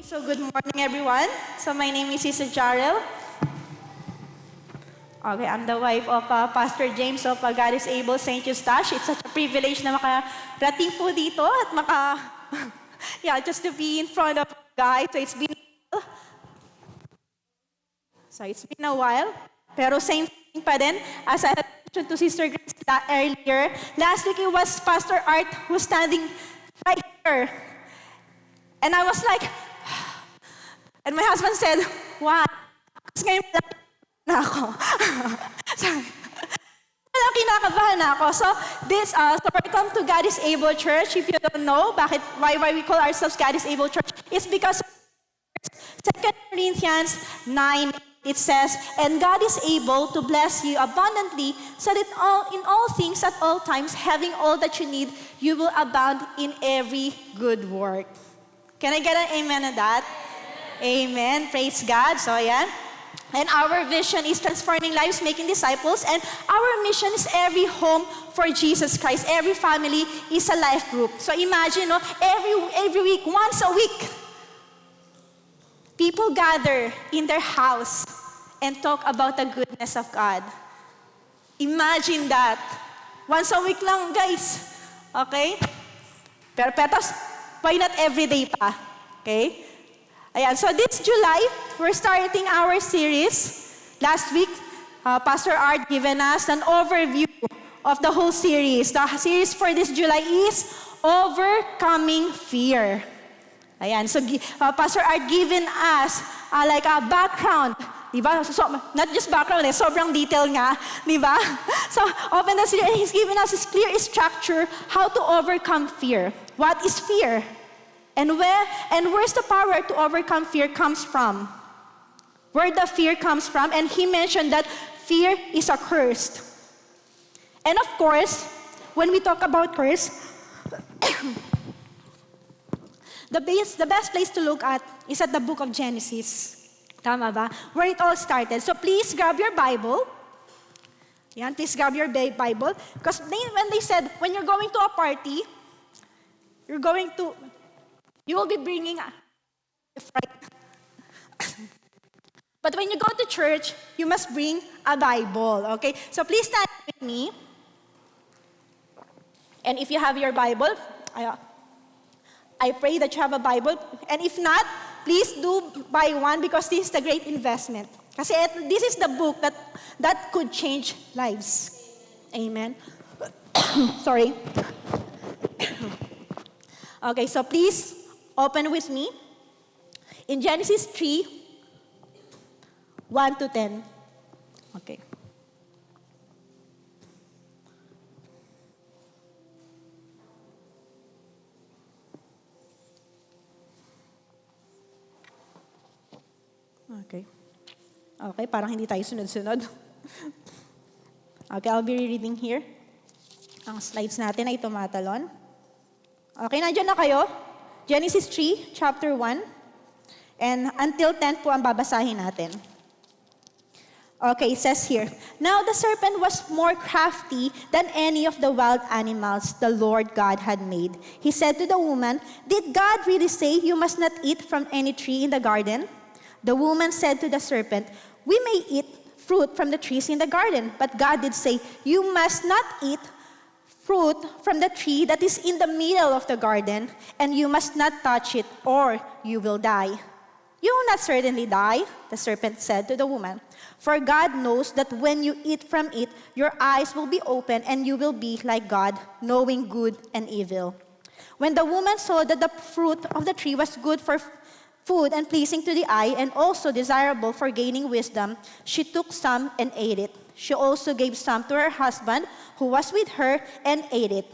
So good morning, everyone. So my name is Sister Jarrell. Okay, I'm the wife of Pastor James of God is Able St. Eustache. It's such a privilege na makarating po dito at just to be in front of God. So it's been a while. Pero same thing pa din. As I had mentioned to Sister Grace earlier, last week it was Pastor Art who's standing right here. And I was like, and my husband said, "Why?" Kasi ngayon na ako. Kinakabahan na ako. So welcome to God is Able Church. If you don't know why we call ourselves God is Able Church, it's because 2 Corinthians 9, it says, "And God is able to bless you abundantly, so that in all things at all times, having all that you need, you will abound in every good work." Can I get an amen on that? Amen. Praise God. So, yeah. And our vision is transforming lives, making disciples. And our mission is every home for Jesus Christ. Every family is a life group. So imagine, every week, once a week, people gather in their house and talk about the goodness of God. Imagine that. Once a week lang, guys. Okay? Pero why not every day pa? Okay? Ayan, so this July, we're starting our series. Last week, Pastor Art given us an overview of the whole series. The series for this July is Overcoming Fear. Ayan, so Pastor Art given us like a background. Diba? So, not just background, sobrang detail nga. Diba? So, open the series, and He's given us this clear structure how to overcome fear. What is fear? And where's the power to overcome fear comes from? Where the fear comes from? And he mentioned that fear is a curse. And of course, when we talk about curse, the best place to look at is at the book of Genesis. Tama ba? Where it all started. So please grab your Bible. Yan, please grab your Bible. Because when they said, when you're going to a party, you will be bringing a fright. But when you go to church, you must bring a Bible, okay? So please stand with me. And if you have your Bible, I pray that you have a Bible. And if not, please do buy one because this is the great investment. Kasi this is the book that could change lives. Amen. Sorry. Okay, so please open with me in Genesis 3, 1 to 10. Okay. Okay, parang hindi tayo sunod-sunod. Okay, I'll be reading here. Ang slides natin ay tumatalon. Okay, nandiyan na kayo? Genesis 3, chapter 1. And until 10 po ang babasahin natin. Okay, it says here, "Now the serpent was more crafty than any of the wild animals the Lord God had made. He said to the woman, 'Did God really say you must not eat from any tree in the garden?' The woman said to the serpent, 'We may eat fruit from the trees in the garden, but God did say, you must not eat fruit from the tree that is in the middle of the garden, and you must not touch it, or you will die.' 'You will not certainly die,' the serpent said to the woman, 'for God knows that when you eat from it, your eyes will be open, and you will be like God, knowing good and evil.' When the woman saw that the fruit of the tree was good for food and pleasing to the eye, and also desirable for gaining wisdom, she took some and ate it. She also gave some to her husband, who was with her, and ate it."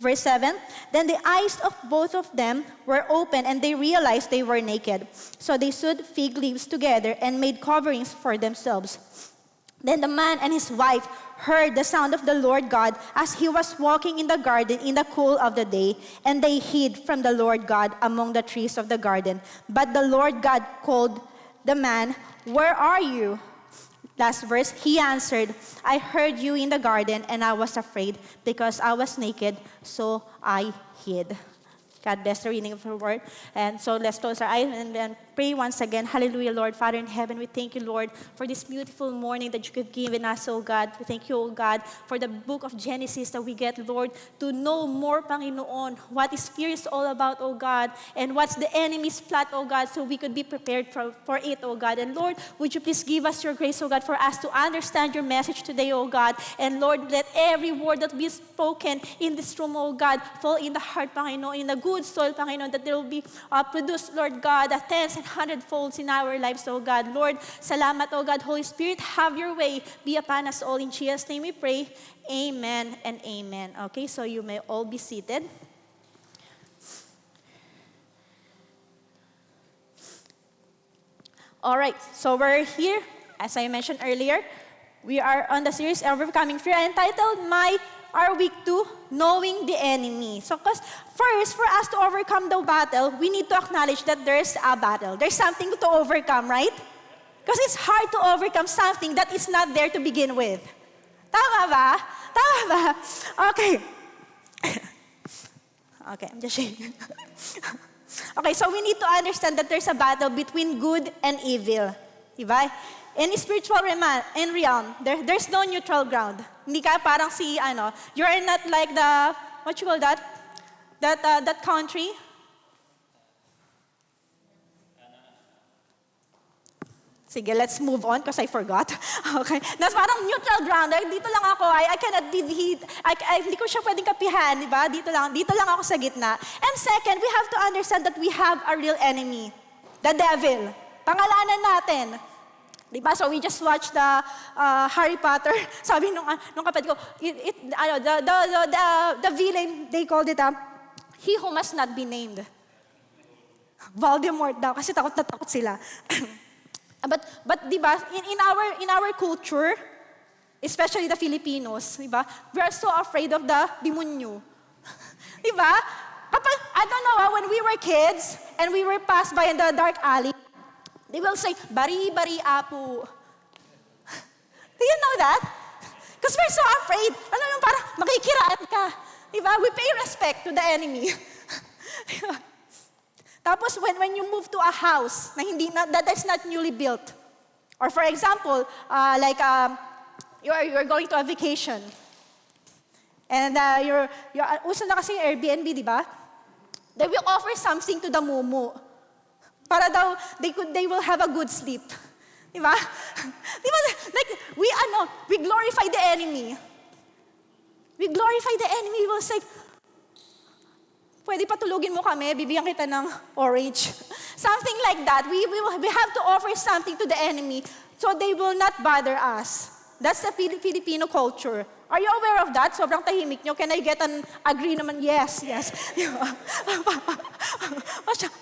Verse 7, "Then the eyes of both of them were open, and they realized they were naked. So they sewed fig leaves together and made coverings for themselves. Then the man and his wife heard the sound of the Lord God as he was walking in the garden in the cool of the day, and they hid from the Lord God among the trees of the garden. But the Lord God called the man, 'Where are you?' Last verse, he answered, 'I heard you in the garden, and I was afraid because I was naked, so I hid.'" God bless the reading of her word. And so let's close our eyes and then pray once again. Hallelujah, Lord. Father in heaven, we thank you, Lord, for this beautiful morning that you have given us, oh God. We thank you, oh God, for the book of Genesis that we get, Lord, to know more, Panginoon, what is fear is all about, oh God, and what's the enemy's plot, oh God, so we could be prepared for it, oh God. And Lord, would you please give us your grace, oh God, for us to understand your message today, oh God. And Lord, let every word that be spoken in this room, oh God, fall in the heart, Panginoon, in the good soil, Panginoon, that there will be produced, Lord God, a tens and hundredfolds in our lives, oh God. Lord, salamat, oh God. Holy Spirit, have your way. Be upon us all. In Jesus' name we pray. Amen and amen. Okay, so you may all be seated. All right, so we're here, as I mentioned earlier, we are on the series Overcoming Fear, entitled our week 2, Knowing the Enemy. So, because first, for us to overcome the battle, we need to acknowledge that there's a battle. There's something to overcome, right? Because it's hard to overcome something that is not there to begin with. Tama ba? Tama ba? Okay. Okay, I'm just shaking. Okay, so we need to understand that there's a battle between good and evil. Diba? In spiritual realm, there's no neutral ground. Hindi ka parang you're not like what you call that? That country. Sige, let's move on because I forgot. Okay. That's parang neutral ground. Like, dito lang ako. I cannot be hindi ko siya pwedeng kapihan, di ba? Dito lang ako sa gitna. And second, we have to understand that we have a real enemy. The devil. Pangalanan natin. Di ba? So we just watched the Harry Potter. Sabi nung kapatid ko, the villain, they called it he who must not be named. Voldemort daw, kasi takot na takot sila. But di ba, in our culture, especially the Filipinos, di ba, we are so afraid of the demonyo. Di ba? I don't know, when we were kids and we were passed by in the dark alley, they will say, bari-bari apu. Do you know that? Because we're so afraid. Ano yung parang makikiraan ka. Di ba? We pay respect to the enemy. Tapos when you move to a house that is not newly built, or for example, you're going to a vacation, and you're uso na kasi Airbnb, di ba? They will offer something to the mumu. Para daw they will have a good sleep. Di ba? Di ba? Like we glorify the enemy. We glorify the enemy. We will say, pwede patulugin mo kami, bibigyan kita ng orange. Something like that. We have to offer something to the enemy so they will not bother us. That's the Filipino culture. Are you aware of that? Sobrang tahimik nyo. Can I get an agree naman? Yes.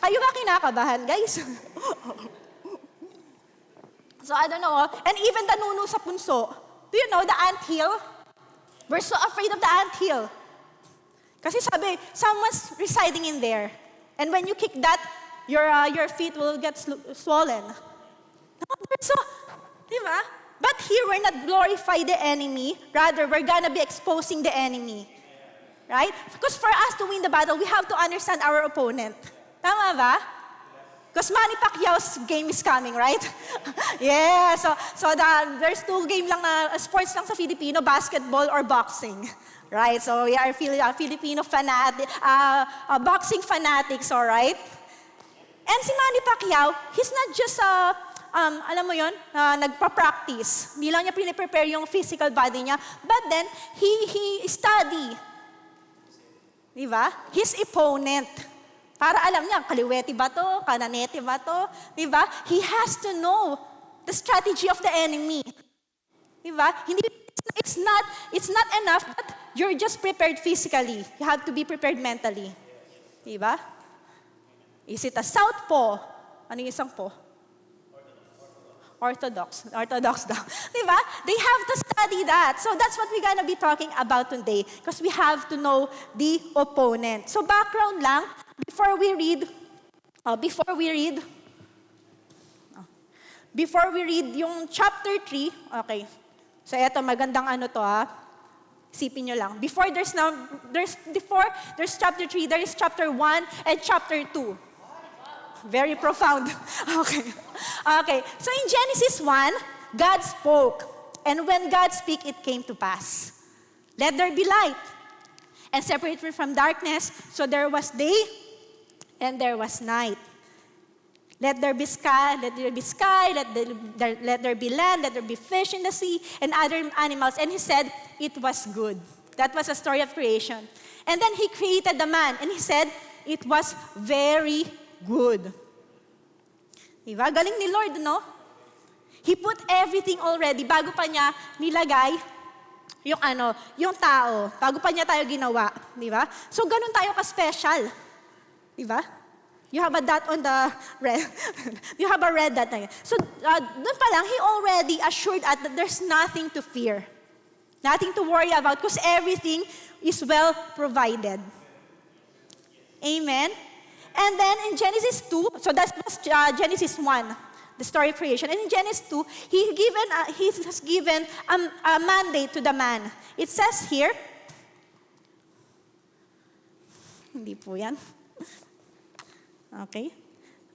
Kayo ba kinakabahan, guys? So I don't know. And even the nuno sa punso. Do you know the anthill? We're so afraid of the anthill. Kasi sabi, someone's residing in there. And when you kick that, your feet will get swollen. So, di ba? But here, we're not glorify the enemy. Rather, we're gonna be exposing the enemy. Right? Because for us to win the battle, we have to understand our opponent. Tama ba? Because Manny Pacquiao's game is coming, right? Yeah, so there's 2 game lang na sports lang sa Filipino, basketball or boxing. Right, so we are Filipino fanatic, boxing fanatics, all right? And si Manny Pacquiao, he's not just, alam mo yon, nagpa-practice. Hindi lang niya prepare yung physical body niya, but then he study. Di ba? His opponent. Para alam niya, kaliwete ba to, kananete ba to, di ba? He has to know the strategy of the enemy. Di ba? It's not enough that you're just prepared physically. You have to be prepared mentally. Diba? Is it a southpaw? Ano yung isang po? Orthodox daw. Diba? They have to study that. So that's what we're gonna be talking about today. Because we have to know the opponent. So background lang, before we read yung chapter 3, okay. So eto, magandang ano to ha. Isipin nyo lang. Before there's chapter 3, there is chapter 1 and chapter 2. Very profound. Okay. Okay. So in Genesis 1, God spoke. And when God spoke, it came to pass. Let there be light. And separate me from darkness. So there was day and there was night. Let there be sky, let there be sky, let there be land, let there be fish in the sea, and other animals. And he said, it was good. That was a story of creation. And then he created the man, and he said, it was very good. Diba? Galing ni Lord, no? He put everything already, bago pa niya nilagay yung tao, bago pa niya tayo ginawa. Diba? So, ganun tayo ka-special. Diba? You have a dot on the red. You have a red dot. So, doon pa lang, He already assured us that there's nothing to fear. Nothing to worry about because everything is well provided. Amen? And then in Genesis 2, so that's Genesis 1, the story of creation. And in Genesis 2, He has given a mandate to the man. It says here, hindi po yan. Okay.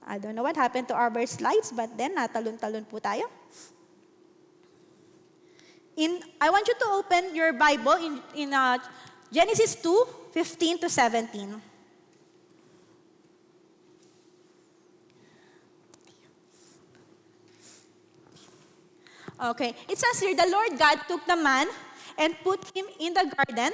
I don't know what happened to our slides, but then natalon-talon po tayo. I want you to open your Bible in Genesis 2, 15 to 17. Okay. It says here, the Lord God took the man and put him in the garden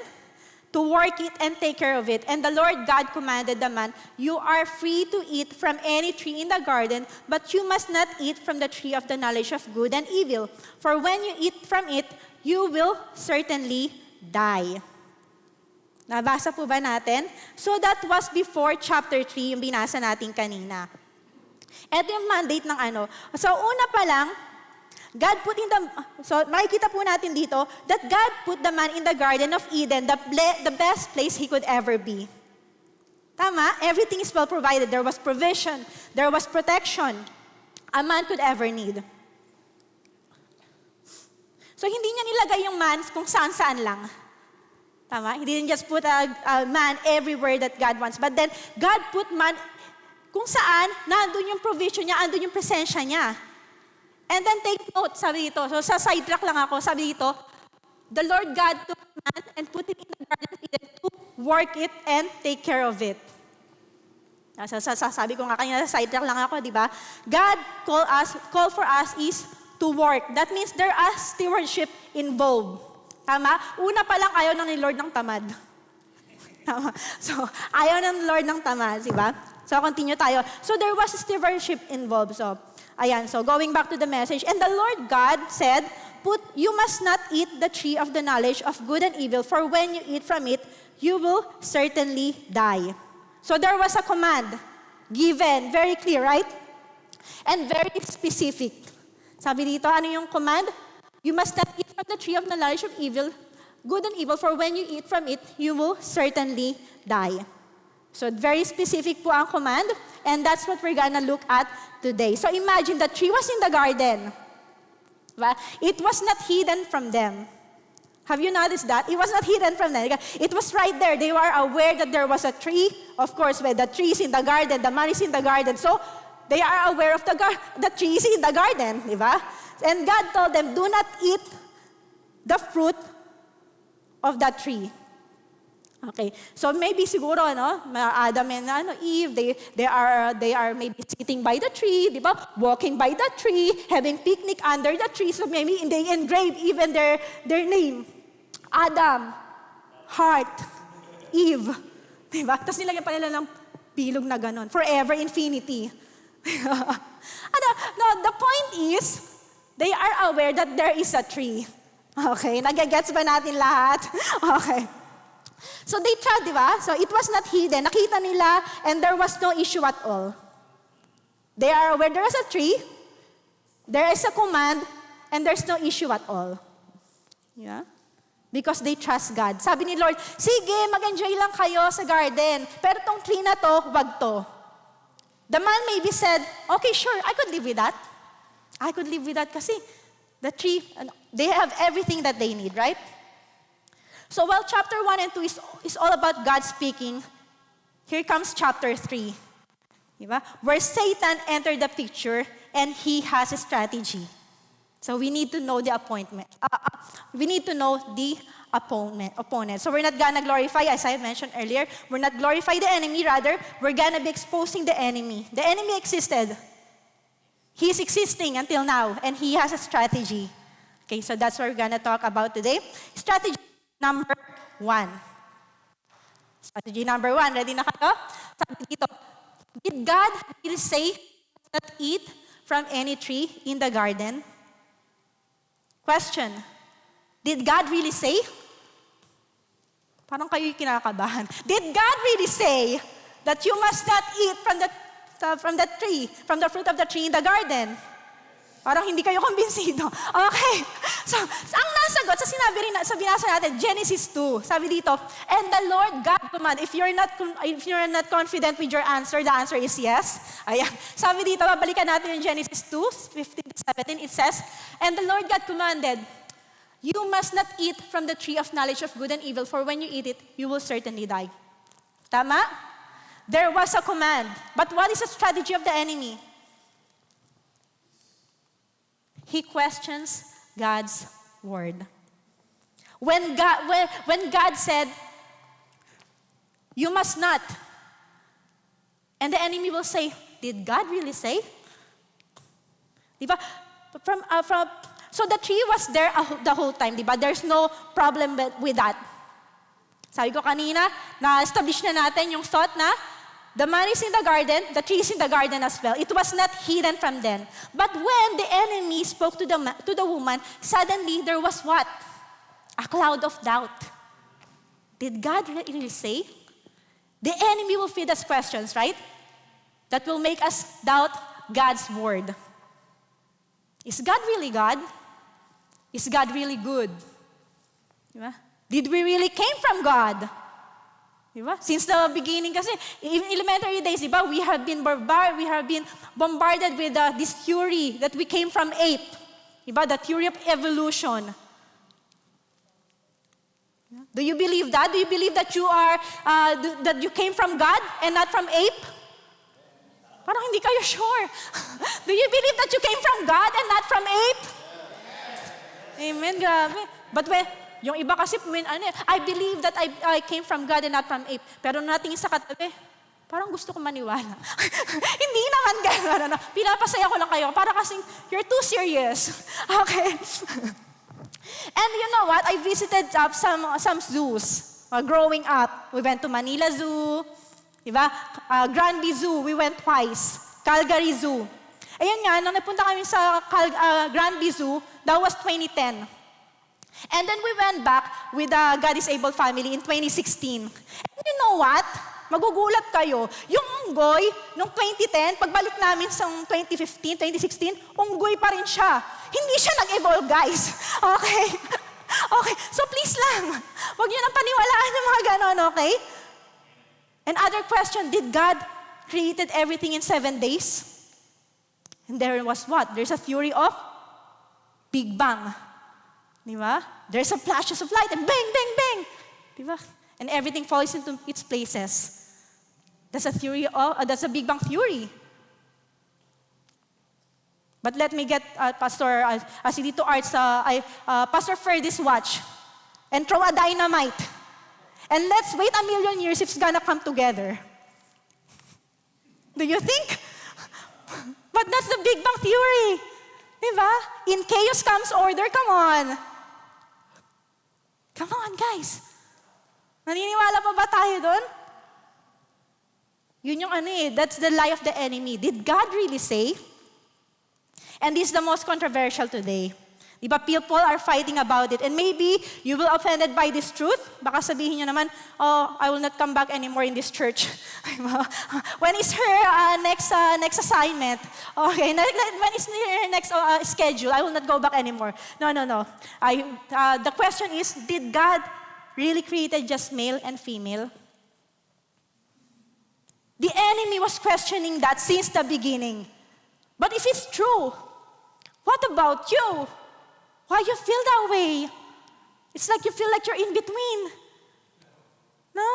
to work it and take care of it. And the Lord God commanded the man, you are free to eat from any tree in the garden, but you must not eat from the tree of the knowledge of good and evil. For when you eat from it, you will certainly die. Nabasa po ba natin? So that was before chapter 3, yung binasa natin kanina. Ito yung mandate ng So una pa lang, God put so makikita po natin dito that God put the man in the Garden of Eden, the best place he could ever be. Tama? Everything is well provided. There was provision. There was protection a man could ever need. So hindi niya nilagay yung man kung saan-saan lang. Tama? He didn't just put a man everywhere that God wants. But then, God put man kung saan, nandun yung provision niya, andun yung presensya niya. And then take note, sabi dito. So sa sidetrack lang ako, sabi dito, the Lord God took man and put him in the Garden of Eden to work it and take care of it. Sabi ko nga kanina, sidetrack lang ako, di ba? God call for us is to work. That means there is stewardship involved. Tama? Una pa lang ayaw ng Lord ng tamad. Tama? So, ayaw ng Lord ng tamad, di ba? So, continue tayo. So, there was stewardship involved. So, ayan, so going back to the message. And the Lord God said, you must not eat the tree of the knowledge of good and evil, for when you eat from it, you will certainly die. So there was a command given, very clear, right? And very specific. Sabi dito, ano yung command? You must not eat from the tree of the knowledge of evil, good and evil, for when you eat from it, you will certainly die. So very specific po ang command, and that's what we're gonna look at today. So imagine the tree was in the garden. But it was not hidden from them. Have you noticed that? It was not hidden from them. It was right there. They were aware that there was a tree. Of course, where the tree is in the garden, the man is in the garden. So they are aware of the tree is in the garden, di ba? And God told them, do not eat the fruit of that tree. Okay. So maybe siguro Adam and Eve, they are maybe sitting by the tree, di ba? Walking by the tree, having picnic under the tree. So maybe they engrave even their name. Adam, Heart, Eve. Di ba? Tapos nilagyan pa nila ng bilog na ganon. Forever, infinity. The point is, they are aware that there is a tree. Okay. Nagagets ba natin lahat? Okay. So they tried, di ba? So it was not hidden. Nakita nila, and there was no issue at all. They are aware there is a tree, there is a command, and there's no issue at all. Yeah? Because they trust God. Sabi ni Lord, sige, mag-enjoy lang kayo sa garden, pero tong tree na to, wag to. The man maybe said, okay, sure, I could live with that. I could live with that kasi the tree, they have everything that they need, right? So while chapter 1 and 2 is all about God speaking, here comes chapter 3. Diba? Where Satan entered the picture and he has a strategy. So we need to know the appointment. We need to know the opponent. So we're not gonna glorify, as I mentioned earlier, we're not glorify the enemy, rather, we're gonna be exposing the enemy. The enemy existed. He's existing until now, and he has a strategy. Okay, so that's what we're gonna talk about today. Strategy number 1. Strategy number 1, ready na kayo? Sabi dito, did God really say not eat from any tree in the garden? Question, did God really say? Parang kayo yung kinakabahan. Did God really say that you must not eat from the tree, from the fruit of the tree in the garden? Parang hindi kayo kumbinsido. Okay. So, ang nasagot sa binasa natin, Genesis 2. Sabi dito, and the Lord God commanded, if you're not confident with your answer, the answer is yes. Ayan. Sabi dito, babalikan natin yung Genesis 2:15-17. It says, and the Lord God commanded, you must not eat from the tree of knowledge of good and evil, for when you eat it, you will certainly die. Tama? There was a command. But what is the strategy of the enemy? He questions God's word. When God said, you must not, and the enemy will say, did God really say? Diba? So the tree was there the whole time, diba? There's no problem with that. Sabi ko kanina, na-establish na natin yung thought na the man is in the garden, the tree is in the garden as well. It was not hidden from them. But when the enemy spoke to the woman, suddenly there was what? A cloud of doubt. Did God really say? The enemy will feed us questions, right? That will make us doubt God's word. Is God really God? Is God really good? Diba? Did we really came from God? Diba? Since the beginning kasi, even elementary days, diba, we have been bombarded with this theory that we came from ape. Diba? The theory of evolution. Do you believe that? Do you believe that that you came from God and not from ape? Parang hindi kayo sure. Do you believe that you came from God and not from ape? Amen, grabe. But yung iba kasi, I believe that I came from God and not from ape. Pero natingin sa katabi, parang gusto ko maniwala. Hindi naman gano'n. Pinapasaya ko lang kayo. Para kasing, you're too serious. Okay. And you know what? I visited some zoos growing up. We went to Manila Zoo, diba? Granby Zoo, we went twice. Calgary Zoo. Ayun nga, nung napunta kami sa Granby Zoo, that was 2010. And then we went back with the God is Able family in 2016. And you know what? Magugulat kayo. Yung unggoy, nung 2010, pagbalik namin sa 2015, 2016, unggoy pa rin siya. Hindi siya nag-evolve, guys. Okay? Okay, so please lang. Huwag niyo nang paniwalaan ng mga ganon, okay? And other question, did God created everything in 7 days? And there was what? There's a theory of Big Bang. Diba? There's a flashes of light and bang, bang, bang. Diba? And everything falls into its places. That's a theory that's a Big Bang theory. But let me get Pastor Asilito Arts, Pastor Ferdy's watch and throw a dynamite. And let's wait 1,000,000 years if it's gonna come together. Do you think? But that's the Big Bang theory. Diba? In chaos comes order. Come on. Come on, guys. Naniniwala pa ba tayo doon? Yun yung that's the lie of the enemy. Did God really say? And this is the most controversial today. Diba, people are fighting about it. And maybe you will offended by this truth. Baka sabihin nyo naman, oh, I will not come back anymore in this church. When is her next assignment? Okay, when is her next schedule? I will not go back anymore. No. The question is, did God really created just male and female? The enemy was questioning that since the beginning. But if it's true, what about you? Why you feel that way? It's like you feel like you're in between. No?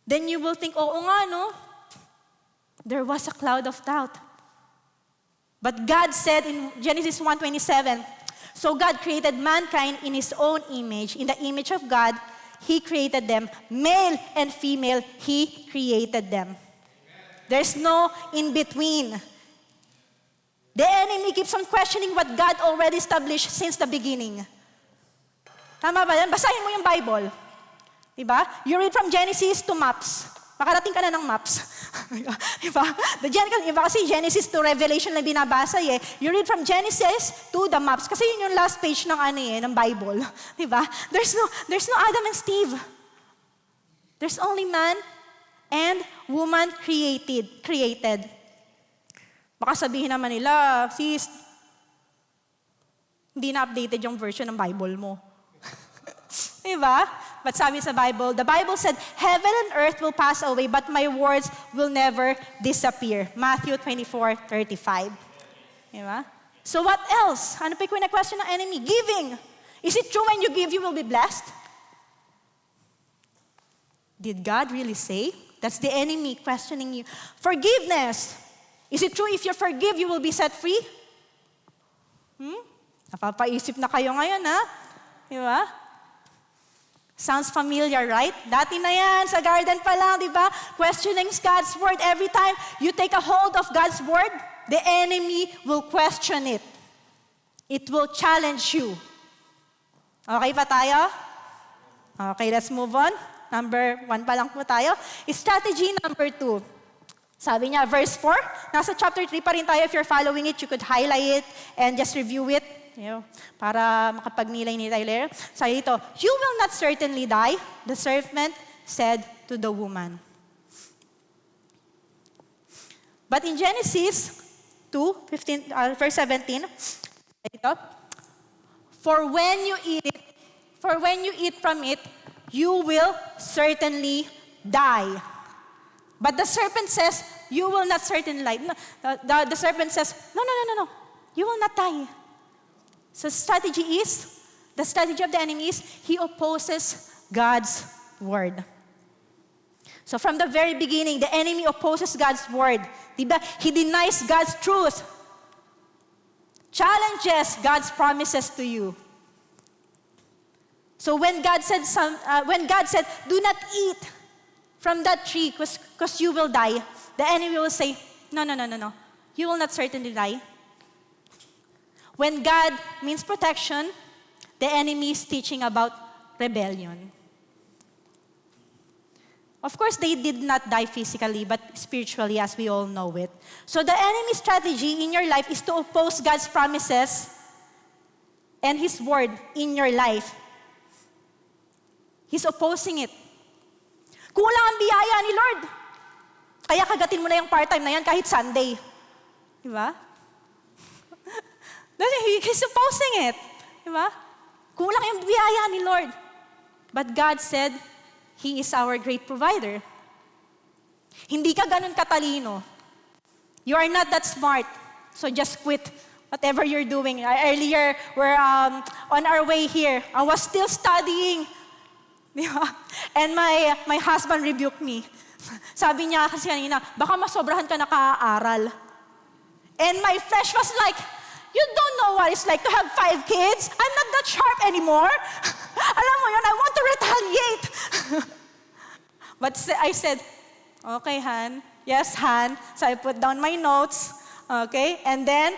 Then you will think, oo nga, no? There was a cloud of doubt. But God said in Genesis 1:27, so God created mankind in His own image. In the image of God, He created them. Male and female, He created them. There's no in between. The enemy keeps on questioning what God already established since the beginning. Tama ba yan? Basahin mo yung Bible. Diba? You read from Genesis to maps. Makarating ka na ng maps. Diba? Iba kasi Genesis to Revelation lang binabasa eh. You read from Genesis to the maps. Kasi yun yung last page ng ng Bible. Diba? There's no Adam and Steve. There's only man and woman created. Baka sabihin naman nila, sis, hindi na updated yung version ng Bible mo. Diba? But sabi sa Bible, the Bible said, heaven and earth will pass away, but my words will never disappear. Matthew 24:35. Diba? So what else? Ano pa yung question ng enemy? Giving. Is it true when you give, you will be blessed? Did God really say? That's the enemy questioning you. Forgiveness. Is it true if you forgive, you will be set free? Napapaisip na kayo ngayon, ha? Diba? Sounds familiar, right? Dati na yan, sa garden pa lang, diba? Questioning God's word. Every time you take a hold of God's word, the enemy will question it. It will challenge you. Okay pa tayo? Okay, let's move on. Number 1 pa lang po tayo. Strategy number 2. Sabi niya, verse 4, nasa chapter 3 pa rin tayo. If you're following it, you could highlight it and just review it, para makapagnilay-nilay later. Sabi dito, you will not certainly die, the serpent said to the woman. But in Genesis 2, verse 17, ito, for when you eat from it, you will certainly die. But the serpent says, you will not certainly die. No, the serpent says, no. You will not die. So the strategy of the enemy is, he opposes God's word. So from the very beginning, the enemy opposes God's word. Diba? He denies God's truth. Challenges God's promises to you. So when God said, do not eat from that tree because you will die, the enemy will say, no. You will not certainly die. When God means protection, the enemy is teaching about rebellion. Of course, they did not die physically, but spiritually, as we all know it. So the enemy's strategy in your life is to oppose God's promises and His word in your life. He's opposing it. Kulang ang biyaya ni Lord. Kaya kagatin mo na yung part-time na yan kahit Sunday. Diba? He's opposing it. Diba? Kulang yung biyaya ni Lord. But God said, He is our great provider. Hindi ka ganun katalino. You are not that smart. So just quit whatever you're doing. Earlier, we're on our way here. I was still studying. And my husband rebuked me. Sabi niya kasi kanina, baka masobrahan ka nakaaral. And my flesh was like, you don't know what it's like to have 5 kids. I'm not that sharp anymore. Alam mo yun, I want to retaliate. But I said, okay, Han. Yes, Han. So I put down my notes. Okay? And then,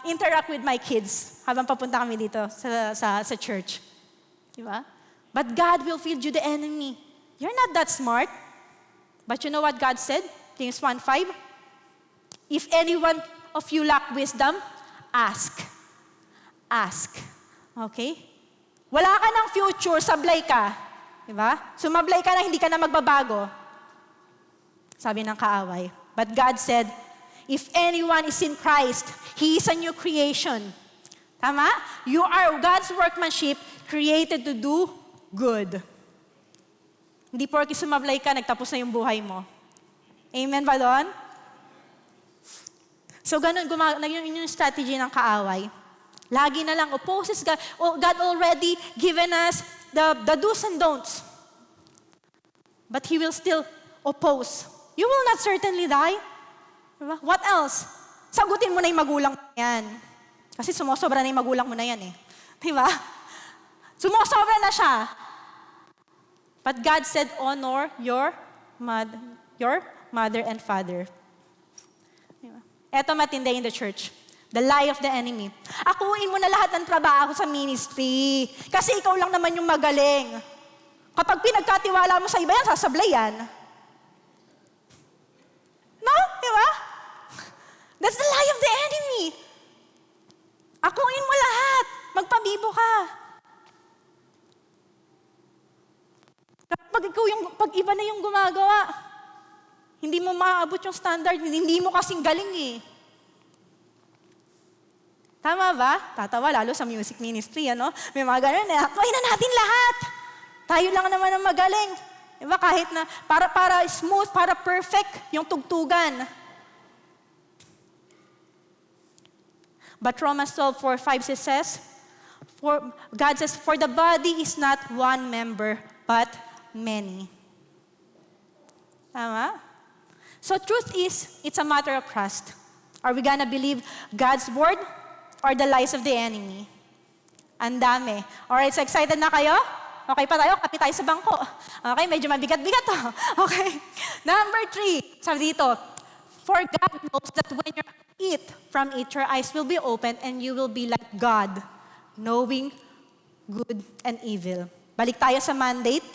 interact with my kids habang papunta kami dito sa church. Diba? But God will feed you the enemy. You're not that smart. But you know what God said? James 1:5. If anyone of you lack wisdom, ask. Ask. Okay? Wala ka ng future, sablay ka. Diba? Sumablay ka na, hindi ka na magbabago. Sabi ng kaaway. But God said, if anyone is in Christ, he is a new creation. Tama? You are God's workmanship created to do good. Hindi porke sumablay ka, nagtapos na yung buhay mo. Amen ba doon? So ganun, yun yung strategy ng kaaway. Lagi na lang opposes God. Oh, God already given us the do's and don'ts. But He will still oppose. You will not certainly die. Diba? What else? Sagutin mo na yung magulang mo yan. Kasi sumusobra na yung magulang mo na yan eh. Diba? Sumusobra na siya. But God said, honor your mother and father. Diba? Eto matindi in the church. The lie of the enemy. Akuin mo na lahat ng trabaho sa ministry. Kasi ikaw lang naman yung magaling. Kapag pinagkatiwala mo sa iba yan, sasablay yan. No? Diba? That's the lie of the enemy. Akuin mo lahat. Magpabibo ka. Pag iba na yung gumagawa, hindi mo maaabot yung standard, hindi mo kasing galing eh. Tama ba? Tatawa lalo sa music ministry, ano? May mga ganun eh. Akuin na natin lahat. Tayo lang naman ang magaling. Diba? Kahit na para smooth, para perfect yung tugtugan. But Romans 12:4-5 says, God says, for the body is not one member, but many. Tama? So truth is, it's a matter of trust. Are we gonna believe God's word or the lies of the enemy? Ang dami. Alright, so excited na kayo? Okay pa tayo? Kapit tayo sa bangko. Okay, medyo mabigat-bigat to. Okay. Number 3, sabi dito, for God knows that when you eat from it, your eyes will be opened and you will be like God, knowing good and evil. Balik tayo sa mandate.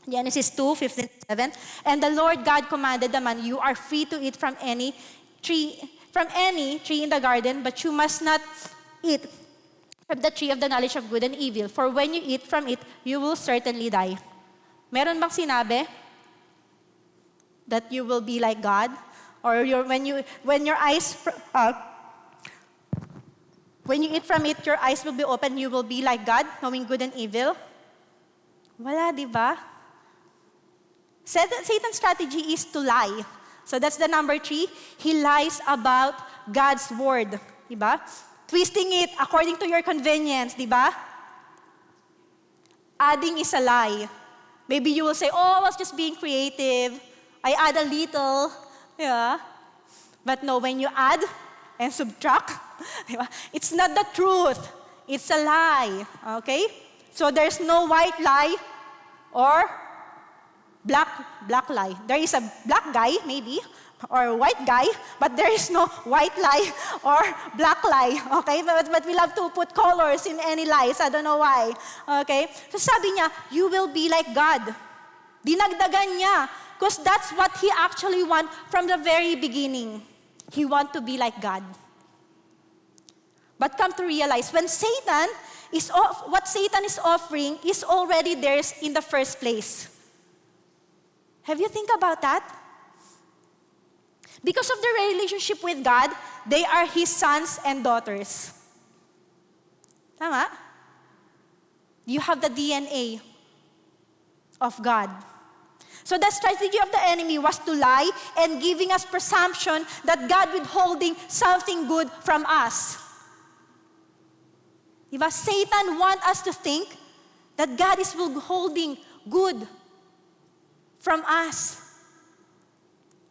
Genesis 2:15-7. And the Lord God commanded the man, you are free to eat from any tree in the garden, but you must not eat from the tree of the knowledge of good and evil. For when you eat from it, you will certainly die. Meron bang sinabi that you will be like God? Or when you eat from it, your eyes will be open, you will be like God, knowing good and evil? Wala, di ba? Satan's strategy is to lie. So that's the number 3. He lies about God's word. Di ba? Twisting it according to your convenience, di ba? Adding is a lie. Maybe you will say, oh, I was just being creative. I add a little. Yeah. But no, when you add and subtract, it's not the truth. It's a lie. Okay? So there's no white lie or black lie. There is a black guy, maybe, or white guy, but there is no white lie or black lie. Okay? But we love to put colors in any lies. I don't know why. Okay? So sabi niya, you will be like God. Dinagdagan niya. Because that's what he actually want from the very beginning. He want to be like God. But come to realize, what Satan is offering is already theirs in the first place. Have you think about that? Because of their relationship with God, they are His sons and daughters. Tama? You have the DNA of God. So the strategy of the enemy was to lie and giving us presumption that God withholding something good from us. Diba? Satan wants us to think that God is withholding good from us.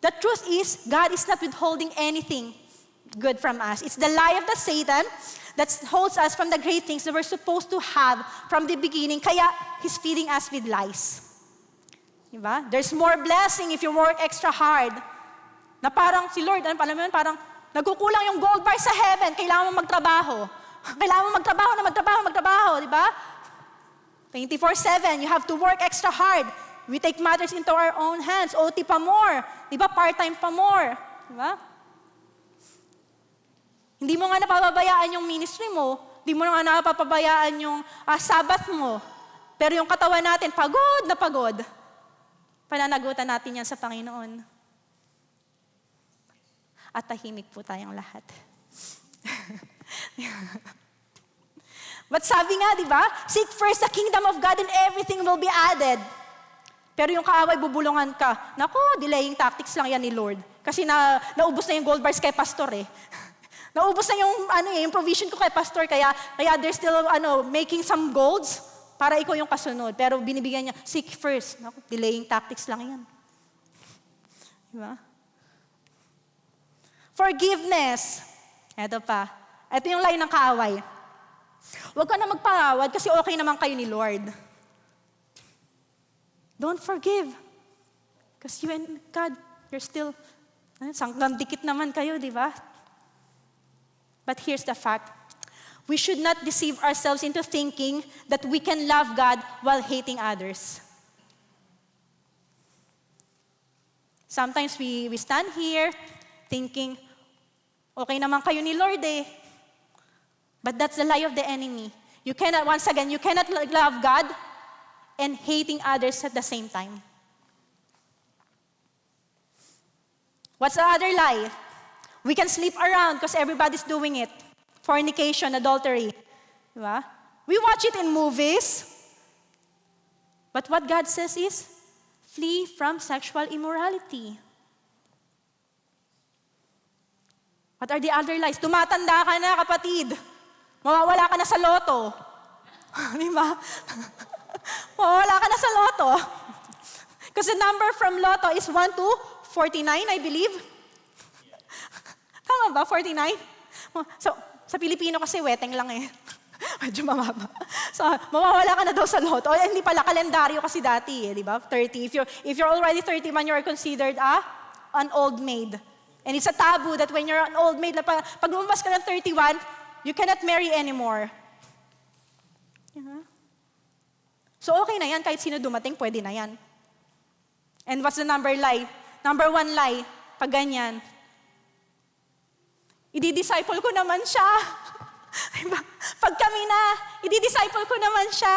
The truth is, God is not withholding anything good from us. It's the lie of the Satan that holds us from the great things that we're supposed to have from the beginning. Kaya he's feeding us with lies. Diba? There's more blessing if you work extra hard. Na parang si Lord, alam mo yun, parang nagkukulang yung gold bar sa heaven, kailangan mo magtrabaho. Kailangan mo magtrabaho, diba? 24/7, you have to work extra hard. We take matters into our own hands. OT pa more. Diba? Part-time pa more. Diba? Hindi mo nga napapabayaan yung ministry mo. Hindi mo nga napapabayaan yung Sabbath mo. Pero yung katawan natin, pagod na pagod. Pananagutan natin yan sa Panginoon. At tahimik po tayong lahat. But sabi nga, di ba? Seek first the kingdom of God and everything will be added. Pero yung kaaway, bubulungan ka. Naku, delaying tactics lang yan ni Lord. Kasi naubos na yung gold bars kay pastor eh. Naubos na yung provision ko kay pastor, kaya they're still, making some golds para ikaw yung kasunod. Pero binibigyan niya, seek first. Naku, delaying tactics lang yan. Diba? Forgiveness. Ito pa. Ito yung line ng kaaway. Huwag ka na magpatawad kasi okay naman kayo ni Lord. Don't forgive. Because you and God, you're still, sanggang dikit naman kayo, di ba? But here's the fact. We should not deceive ourselves into thinking that we can love God while hating others. Sometimes we stand here thinking, okay naman kayo ni Lord eh. But that's the lie of the enemy. You cannot love God and hating others at the same time. What's the other lie? We can sleep around because everybody's doing it. Fornication, adultery. Diba? We watch it in movies. But what God says is, flee from sexual immorality. What are the other lies? Tumatanda ka na, kapatid. Mawawala ka na sa loto. Diba? Mawawala ka na sa loto. Because the number from loto is 1 to 49, I believe. Tama ba? 49? So, sa Pilipino kasi weteng lang eh. Medyo mababa. So, mawawala ka na daw sa loto. Hindi pala, kalendaryo kasi dati eh, di ba? 30. If you're already 31, you're considered an old maid. And it's a taboo that when you're an old maid, pag lumabas ka ng 31, you cannot marry anymore. So, okay na yan. Kahit sino dumating, pwede na yan. And what's the number lie? Number 1 lie, pag ganyan, i-disciple ko naman siya. Diba? Pag kami na, i-disciple ko naman siya.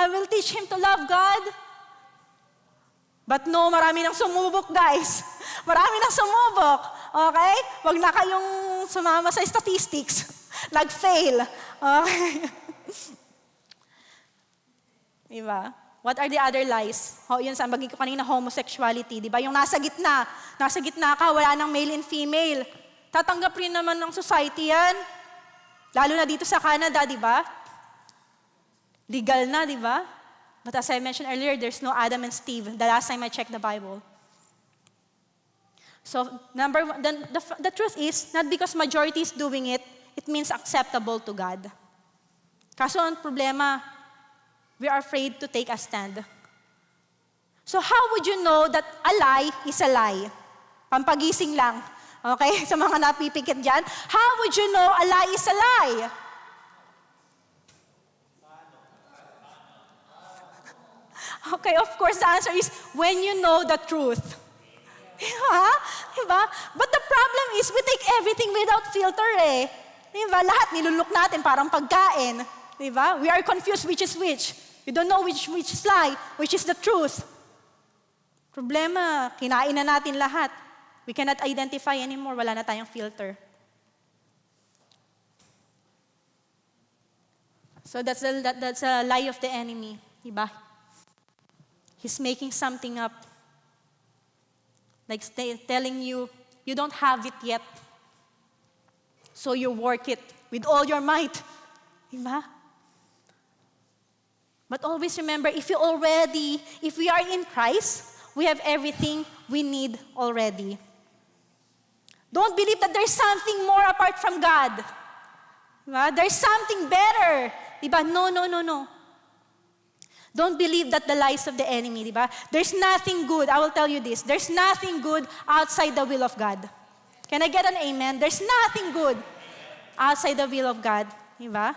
I will teach him to love God. But no, marami nang sumubok, guys. Marami nang sumubok. Okay? Huwag na kayong sumama sa statistics. Nag-fail. Okay? Diba? What are the other lies? Yun sa bagay ko kanina, homosexuality. Diba? Yung nasa gitna ka, wala nang male and female. Tatanggap rin naman ng society yan. Lalo na dito sa Canada, di ba? Legal na, di ba? But as I mentioned earlier, there's no Adam and Steve. The last time I checked the Bible. So, the truth is, not because majority is doing it, it means acceptable to God. Kaso ang problema, we are afraid to take a stand. So how would you know that a lie is a lie? Pampagising lang. Okay? Sa mga napipikit dyan, how would you know a lie is a lie? Okay, of course, the answer is when you know the truth. Diba? Diba? But the problem is, we take everything without filter eh. Diba? Lahat nilulok natin parang pagkain. Diba? We are confused which is which. We don't know which is lie, which is the truth. Problema, kinain na natin lahat. We cannot identify anymore. Wala na tayong filter. So that's a lie of the enemy. Diba? He's making something up. Like telling you, you don't have it yet. So you work it with all your might. Diba? But always remember, if we are in Christ, we have everything we need already. Don't believe that there's something more apart from God. Diba? There's something better. Diba? No. Don't believe that the lies of the enemy. Diba? There's nothing good. I will tell you this. There's nothing good outside the will of God. Can I get an amen? There's nothing good outside the will of God. Diba?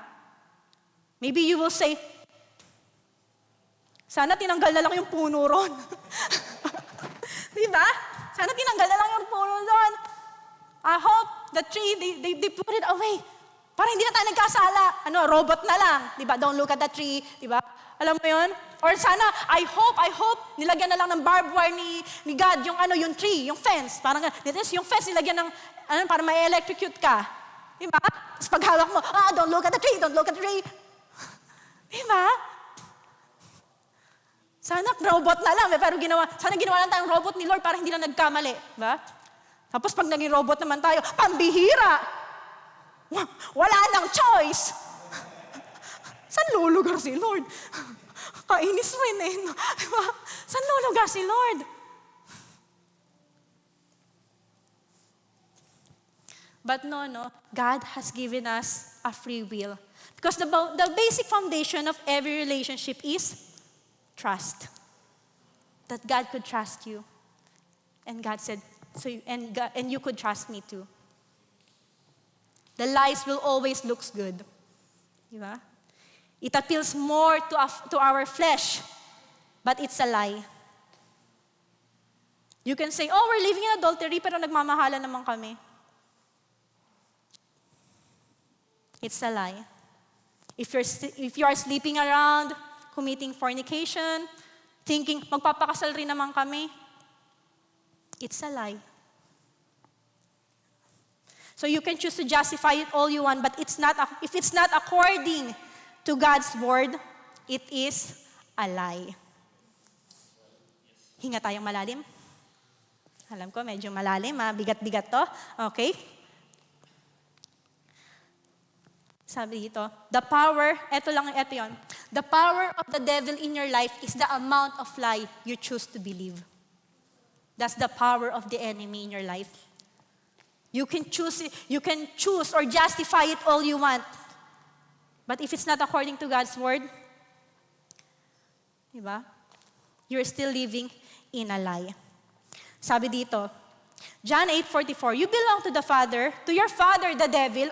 Maybe you will say, sana tinanggal na lang yung puno ron. Diba? Sana tinanggal na lang yung puno ron. I hope the tree, they put it away. Para hindi na tayo nagkasala. Robot na lang. Diba? Don't look at the tree. Diba? Alam mo yun? Or sana, I hope, nilagyan na lang ng barbed wire ni God yung tree, yung fence. Parang, yung fence nilagyan ng, para may electrocute ka. Diba? Tapos paghawak mo, don't look at the tree. Diba? Sana robot na lang, pero sana ginawa lang tayong robot ni Lord para hindi na nagkamali. Diba? Tapos pag naging robot naman tayo, pambihira! Wala nang choice. Saan lulugar si Lord? Kainis mo yun eh. No? Diba? Saan lulugar si Lord? But no, God has given us a free will. Because the basic foundation of every relationship is trust. That God could trust you. And God said, and you could trust me too. The lies will always look good. Diba? It appeals more to our flesh, but it's a lie. You can say, oh, we're living in adultery, pero nagmamahalan naman kami. It's a lie. If you are sleeping around, committing fornication, thinking, magpapakasal rin naman kami, it's a lie. So you can choose to justify it all you want, but if it's not according to God's word, it is a lie. Hinga tayong malalim. Alam ko, medyo malalim, bigat-bigat to. Okay? Sabi dito, the power yon. The power of the devil in your life is the amount of lie you choose to believe. That's the power of the enemy in your life. You can choose or justify it all you want. But if it's not according to God's word, diba? You're still living in a lie. Sabi dito, John 8:44, you belong to your father, the devil.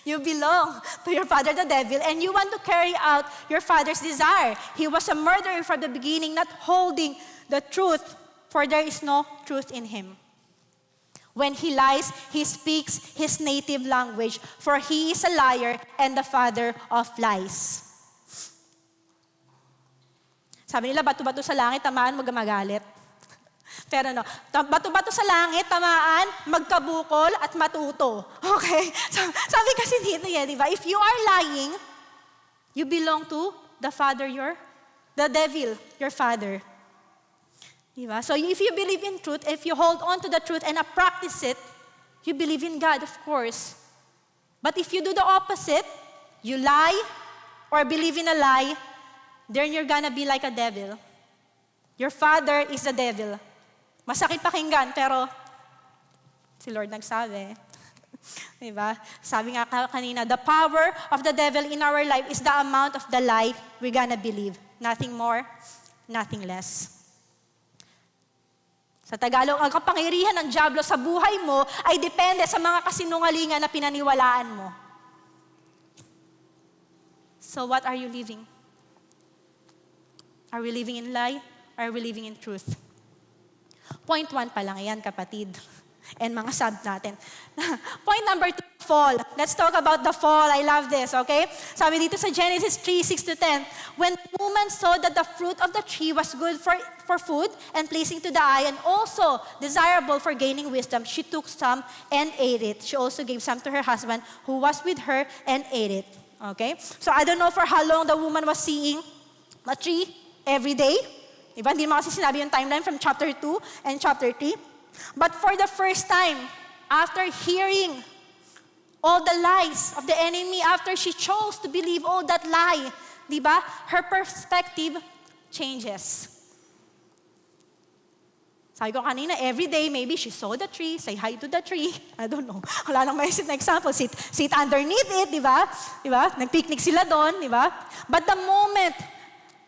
You belong to your father, the devil, and you want to carry out your father's desire. He was a murderer from the beginning, not holding the truth, for there is no truth in him. When he lies, he speaks his native language, for he is a liar and the father of lies. Sabi nila, bato-bato sa langit, tamaan, magalit. Pero bato-bato sa langit, tamaan, magkabukol, at matuto. Okay? Sabi kasi dito di ba? If you are lying, you belong to the devil, your father. Di ba? So if you believe in truth, if you hold on to the truth and practice it, you believe in God, of course. But if you do the opposite, you lie or believe in a lie, then you're gonna be like a devil. Your father is the devil. Masakit pakinggan, pero si Lord nagsabi. Diba? Sabi nga kanina, the power of the devil in our life is the amount of the lie we're gonna believe. Nothing more, nothing less. Sa Tagalog, ang kapangyarihan ng dyablo sa buhay mo ay depende sa mga kasinungalingan na pinaniwalaan mo. So what are you living? Are we living in lie? Are we living in truth? Point 1 pa lang yan, kapatid. And mga sub natin. Point number 2, fall. Let's talk about the fall. I love this, okay? Sabi dito sa Genesis 3:6-10, when the woman saw that the fruit of the tree was good for food and pleasing to the eye and also desirable for gaining wisdom, she took some and ate it. She also gave some to her husband who was with her and ate it. Okay? So I don't know for how long the woman was seeing a tree every day. Diba? Hindi naman kasi sinabi yung timeline from chapter 2 and chapter 3. But for the first time, after hearing all the lies of the enemy, after she chose to believe all that lie, diba? Her perspective changes. Sabi ko kanina, every day, maybe she saw the tree, say hi to the tree. I don't know. Wala nang maisip na example. Sit underneath it, diba? Diba? Nag-picnic sila doon, diba? But the moment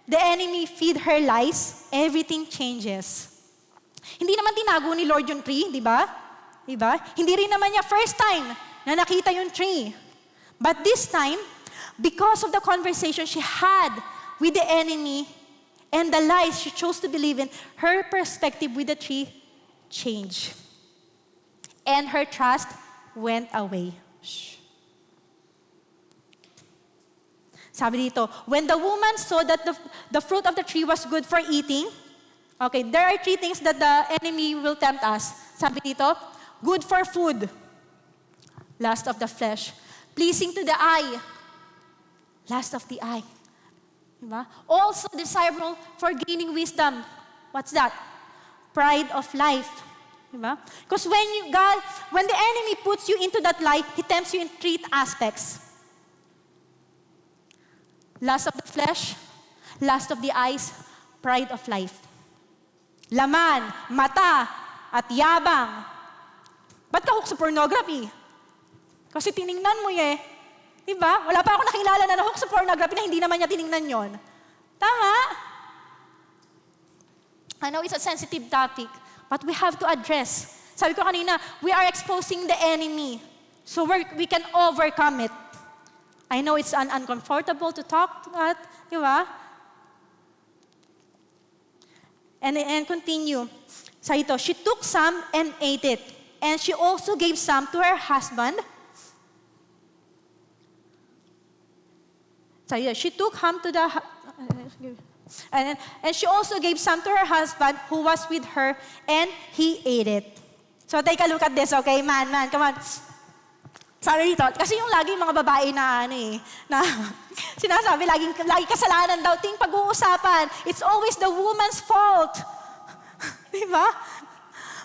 the enemy feed her lies, everything changes. Hindi naman tinago ni Lord yung tree, di ba? Di ba? Hindi rin naman niya first time na nakita yung tree. But this time, because of the conversation she had with the enemy and the lies she chose to believe in, her perspective with the tree changed. And her trust went away. Shh. Sabi dito, when the woman saw that the fruit of the tree was good for eating, okay, there are 3 things that the enemy will tempt us. Sabi dito, good for food, lust of the flesh, pleasing to the eye, lust of the eye. Diba? Also desirable for gaining wisdom. What's that? Pride of life. Diba? Because when the enemy puts you into that lie, he tempts you in three aspects. Lust of the flesh, lust of the eyes, pride of life. Laman, mata, at yabang. Ba't ka hook sa pornography? Kasi tiningnan mo Diba? Wala pa ako nakilala na nahook sa pornography na hindi naman niya tiningnan yon. Tama? I know it's a sensitive topic, but we have to address. Sabi ko kanina, we are exposing the enemy. So we can overcome it. I know it's uncomfortable to talk that, di ba? And continue. Sabi ito, she took some and ate it. And she also gave some to her husband. Sabi ito, she took some to the... And she also gave some to her husband who was with her, and he ate it. So take a look at this, okay? Man, come on. Sabi dito, kasi yung lagi mga babae na sinasabi, lagi kasalanan daw, ting pag-uusapan. It's always the woman's fault. Diba?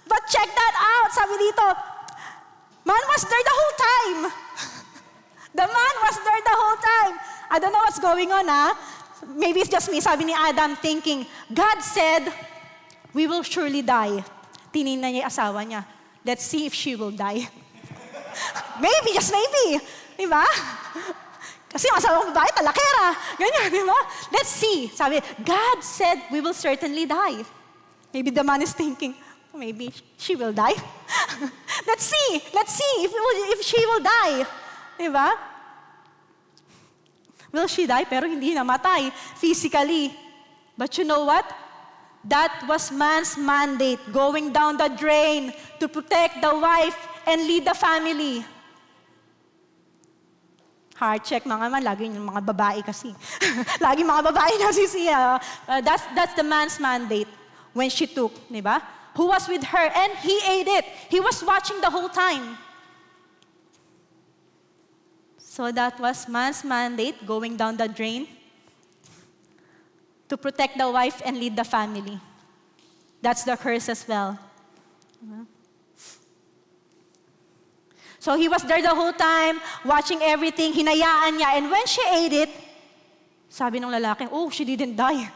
But check that out, sabi dito, man was there the whole time. The man was there the whole time. I don't know what's going on, Maybe it's just me, sabi ni Adam, thinking, God said, we will surely die. Tinignan niya yung asawa niya. Let's see if she will die. Maybe, just maybe. Diba? Kasi yung asawa ng babae, talakera. Ganyan, diba? Let's see. Sabi, God said, we will certainly die. Maybe the man is thinking, maybe she will die. Let's see if she will die. Diba? Will she die? Pero hindi namatay physically. But you know what? That was man's mandate, going down the drain to protect the wife and lead the family. Heart check mga man, lagi yung mga babae kasi. Lagi mga babae nasisiya. That's the man's mandate when she took, di ba? Who was with her and he ate it. He was watching the whole time. So that was man's mandate, going down the drain to protect the wife and lead the family. That's the curse as well. So he was there the whole time, watching everything, hinayaan niya. And when she ate it, sabi ng lalaki, oh, she didn't die.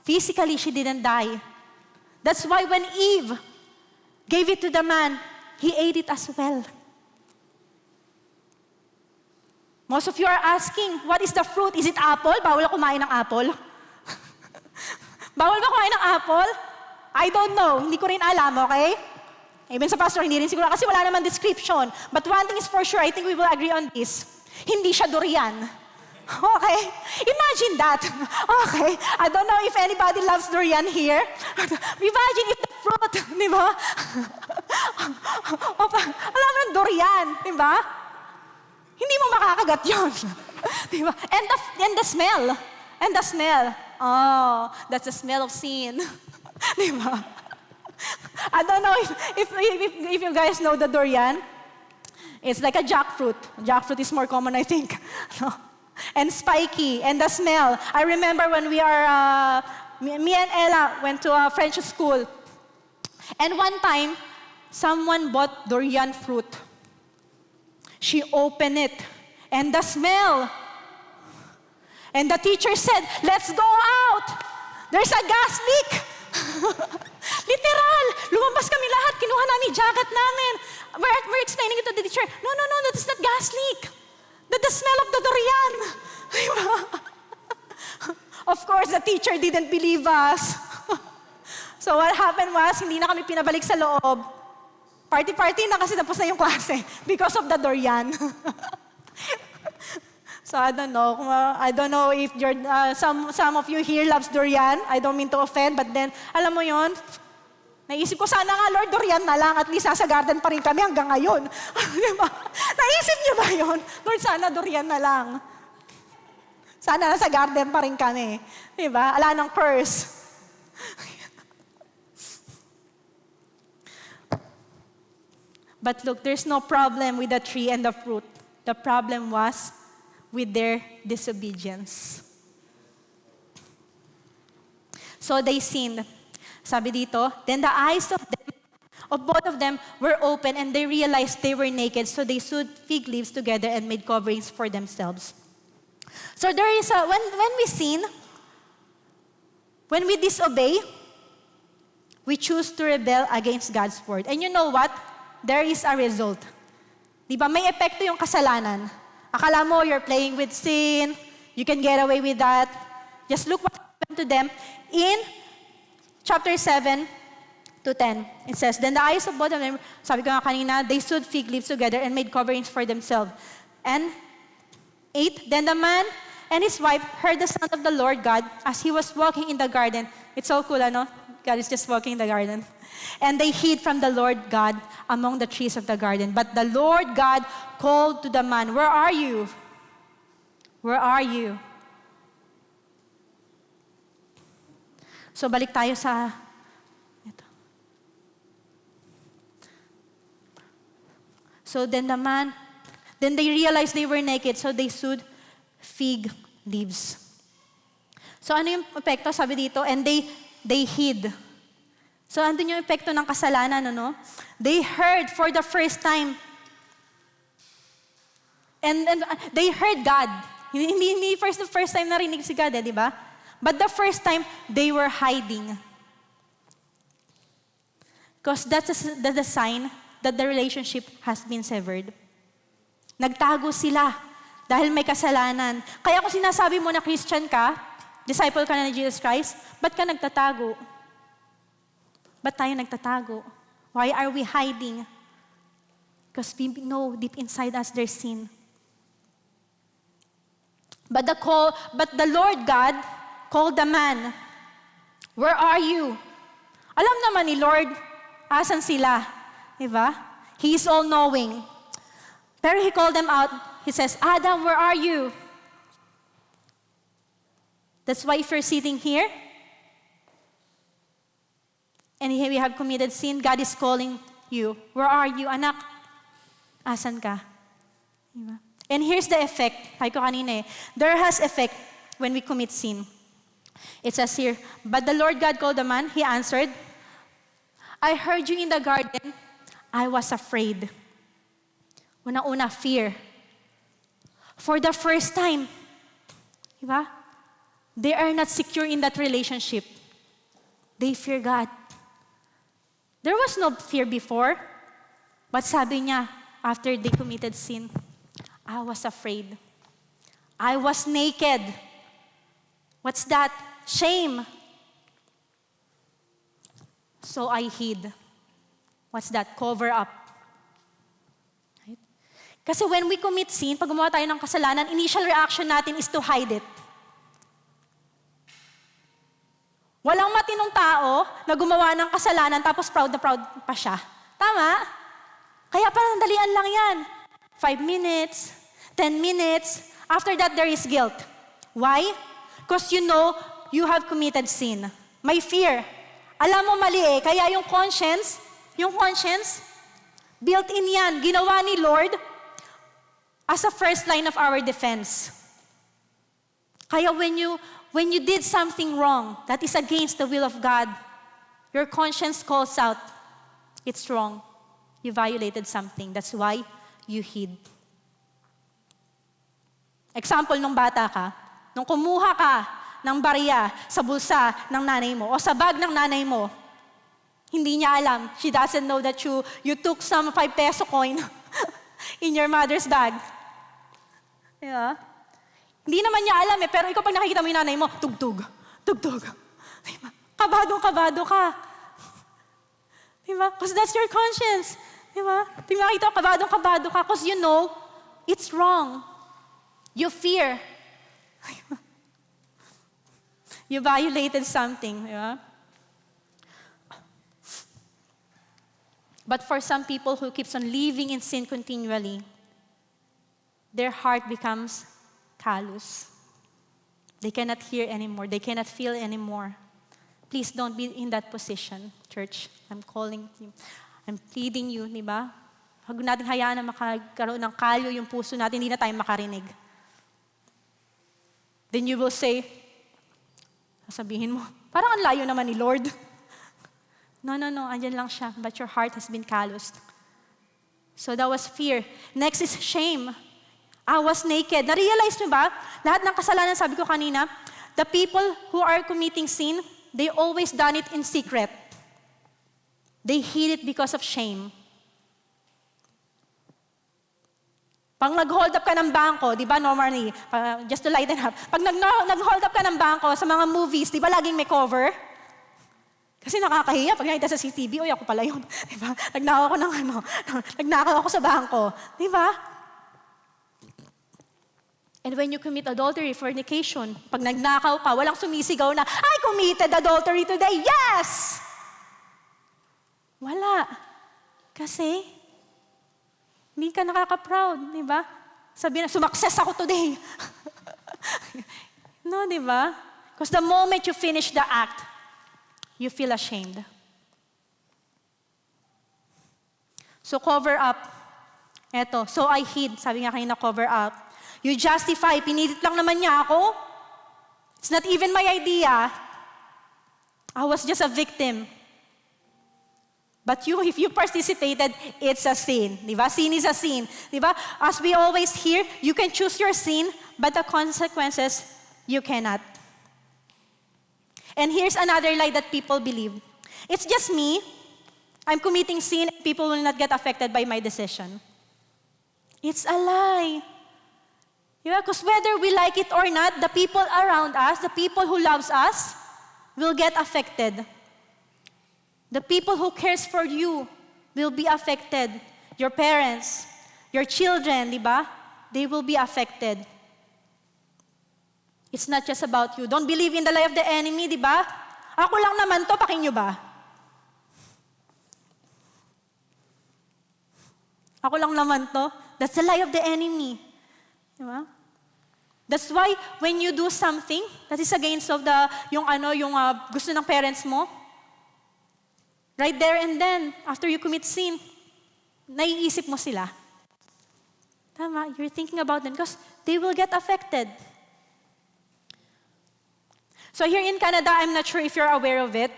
Physically, she didn't die. That's why when Eve gave it to the man, he ate it as well. Most of you are asking, what is the fruit? Is it apple? Bawal ako kumain ng apple? Bawal ba kumain ng apple? I don't know. Hindi ko rin alam, okay? Even sa pastor, hindi rin siguro kasi wala naman description. But one thing is for sure, I think we will agree on this. Hindi siya durian. Okay? Imagine that. Okay? I don't know if anybody loves durian here. Imagine if the fruit, di ba? Alam mo, durian, di ba? Hindi mo makakagat yun. Diba? And the smell. And the smell. Oh, that's the smell of sin. Diba? I don't know if you guys know the durian. It's like a jackfruit. Jackfruit is more common, I think. And spiky. And the smell. I remember when me and Ella went to a French school. And one time, someone bought durian fruit. She opened it, and the smell. And the teacher said, let's go out. There's a gas leak. Literal. Lumabas kami lahat. Kinuha namin jacket namin. We're explaining it to the teacher. No, that's not gas leak. The smell of the durian. Of course, the teacher didn't believe us. So what happened was, hindi na kami pinabalik sa loob. Party na kasi tapos na yung klase because of the durian. So I don't know if you're, some of you here loves durian. I don't mean to offend, but then, alam mo yon, naisip ko sana nga, Lord, durian na lang. At least sa garden pa rin kami hanggang ngayon. Diba? Naisip niyo ba yun? Lord, sana durian na lang. Sana nasa garden pa rin kami. Diba? Ala ng curse. But look, there's no problem with the tree and the fruit. The problem was with their disobedience. So they sinned. Sabi dito, then the eyes of them of both of them were open and they realized they were naked. So they sewed fig leaves together and made coverings for themselves. So there is when we sin, when we disobey, we choose to rebel against God's word. And you know what? There is a result. Di ba? May epekto yung kasalanan. Akala mo you're playing with sin, you can get away with that. Just look what happened to them in chapter 7 to 10. It says, then the eyes of both of them, sabi ko nga kanina, they sewed fig leaves together and made coverings for themselves. And 8, then the man and his wife heard the sound of the Lord God as he was walking in the garden. It's so cool, ano? God is just walking in the garden. And they hid from the Lord God among the trees of the garden. But the Lord God called to the man, where are you? Where are you? So balik tayo sa ito. So then they realized they were naked, so they sewed fig leaves. So ano yung epekto? Sabi dito, and they hid. So andun yung epekto ng kasalanan, ano? They heard for the first time. And they heard God. Hindi the first time narinig si God, di ba? But the first time, they were hiding. Because that's the sign that the relationship has been severed. Nagtago sila dahil may kasalanan. Kaya kung sinasabi mo na Christian ka, disciple ka na ni Jesus Christ, ba't ka nagtatago? Ba't tayo nagtatago? Why are we hiding? Because we know deep inside us there's sin. But the Lord God called the man, where are you? Alam naman ni Lord, asan sila? Diba? He is all-knowing. Pero He called them out. He says, Adam, where are you? That's why if you're sitting here, and we have committed sin, God is calling you. Where are you, anak? Asan ka? Diba? And here's the effect. Sabi ko kanina there has effect when we commit sin. It says here, but the Lord God called the man. He answered, I heard you in the garden. I was afraid. Una-una, fear. For the first time, diba? They are not secure in that relationship. They fear God. There was no fear before. But sabi niya, after they committed sin, I was afraid. I was naked. What's that? Shame. So I hid. What's that? Cover up. Right? Kasi when we commit sin, pag gumawa tayo ng kasalanan, initial reaction natin is to hide it. Walang matinong tao na gumawa ng kasalanan tapos proud na proud pa siya. Tama? Kaya parang dalian lang yan. 5 minutes, 10 minutes. After that, there is guilt. Why? Because you know you have committed sin. May fear. Alam mo mali kaya yung conscience, built-in yan. Ginawa ni Lord as a first line of our defense. Kaya when you did something wrong that is against the will of God, your conscience calls out, it's wrong. You violated something. That's why you hid. Example, nung bata ka, nung kumuha ka ng barya sa bulsa ng nanay mo o sa bag ng nanay mo, hindi niya alam. She doesn't know that you took some 5 peso coin in your mother's bag. Yeah. Hindi naman niya alam pero ikaw pag nakikita mo yung nanay mo, tugtog. Diba? Kabadong-kabado ka. Diba? Because that's your conscience. Diba? Pag nakikita mo, kabadong-kabado ka because you know it's wrong. You fear. You violated something. Diba? But for some people who keeps on living in sin continually, their heart becomes callous. They cannot hear anymore. They cannot feel anymore. Please don't be in that position, church. I'm calling you. I'm pleading you, di ba? Huwag natin hayaan na makakaroon ng kalyo yung puso natin, hindi na tayo makarinig. Then you will say, sasabihin mo, parang ang layo naman ni Lord. No, andyan lang siya, but your heart has been calloused. So that was fear. Next is shame. I was naked. Na-realize nyo ba? Lahat ng kasalanan, sabi ko kanina, the people who are committing sin, they always done it in secret. They hid it because of shame. Pag nag-hold up ka ng bangko, di ba normally, just to lighten up, pag nag-hold up ka ng bangko sa mga movies, di ba laging may cover? Kasi nakakahiya pag nakita sa CCTV, oy, ako pala yun. Di ba? Nagnakaw ako sa bangko. Di ba? And when you commit adultery, fornication, pag nagnakaw ka, walang sumisigaw na, I committed adultery today. Yes! Wala. Kasi, hindi ka nakaka-proud, di ba? Sabi na, sumakses ako today. No, di ba? Because the moment you finish the act, you feel ashamed. So cover up. Eto, so I hid. Sabi nga kanina, cover up. You justify. Pinilit lang naman niya ako. It's not even my idea. I was just a victim. But if you participated, it's a sin. Diba? Sin is a sin. Diba? As we always hear, you can choose your sin, but the consequences, you cannot. And here's another lie that people believe. It's just me. I'm committing sin, and people will not get affected by my decision. It's a lie. Because whether we like it or not, the people around us, the people who loves us, will get affected. The people who cares for you will be affected. Your parents, your children, di ba? They will be affected. It's not just about you. Don't believe in the lie of the enemy, di ba? Ako lang naman to, pakinyo ba? Ako lang naman to. That's the lie of the enemy. Di ba? That's why when you do something that is against of yung gusto ng parents mo, right there and then, after you commit sin, naiisip mo sila. Tama, you're thinking about them because they will get affected. So here in Canada, I'm not sure if you're aware of it,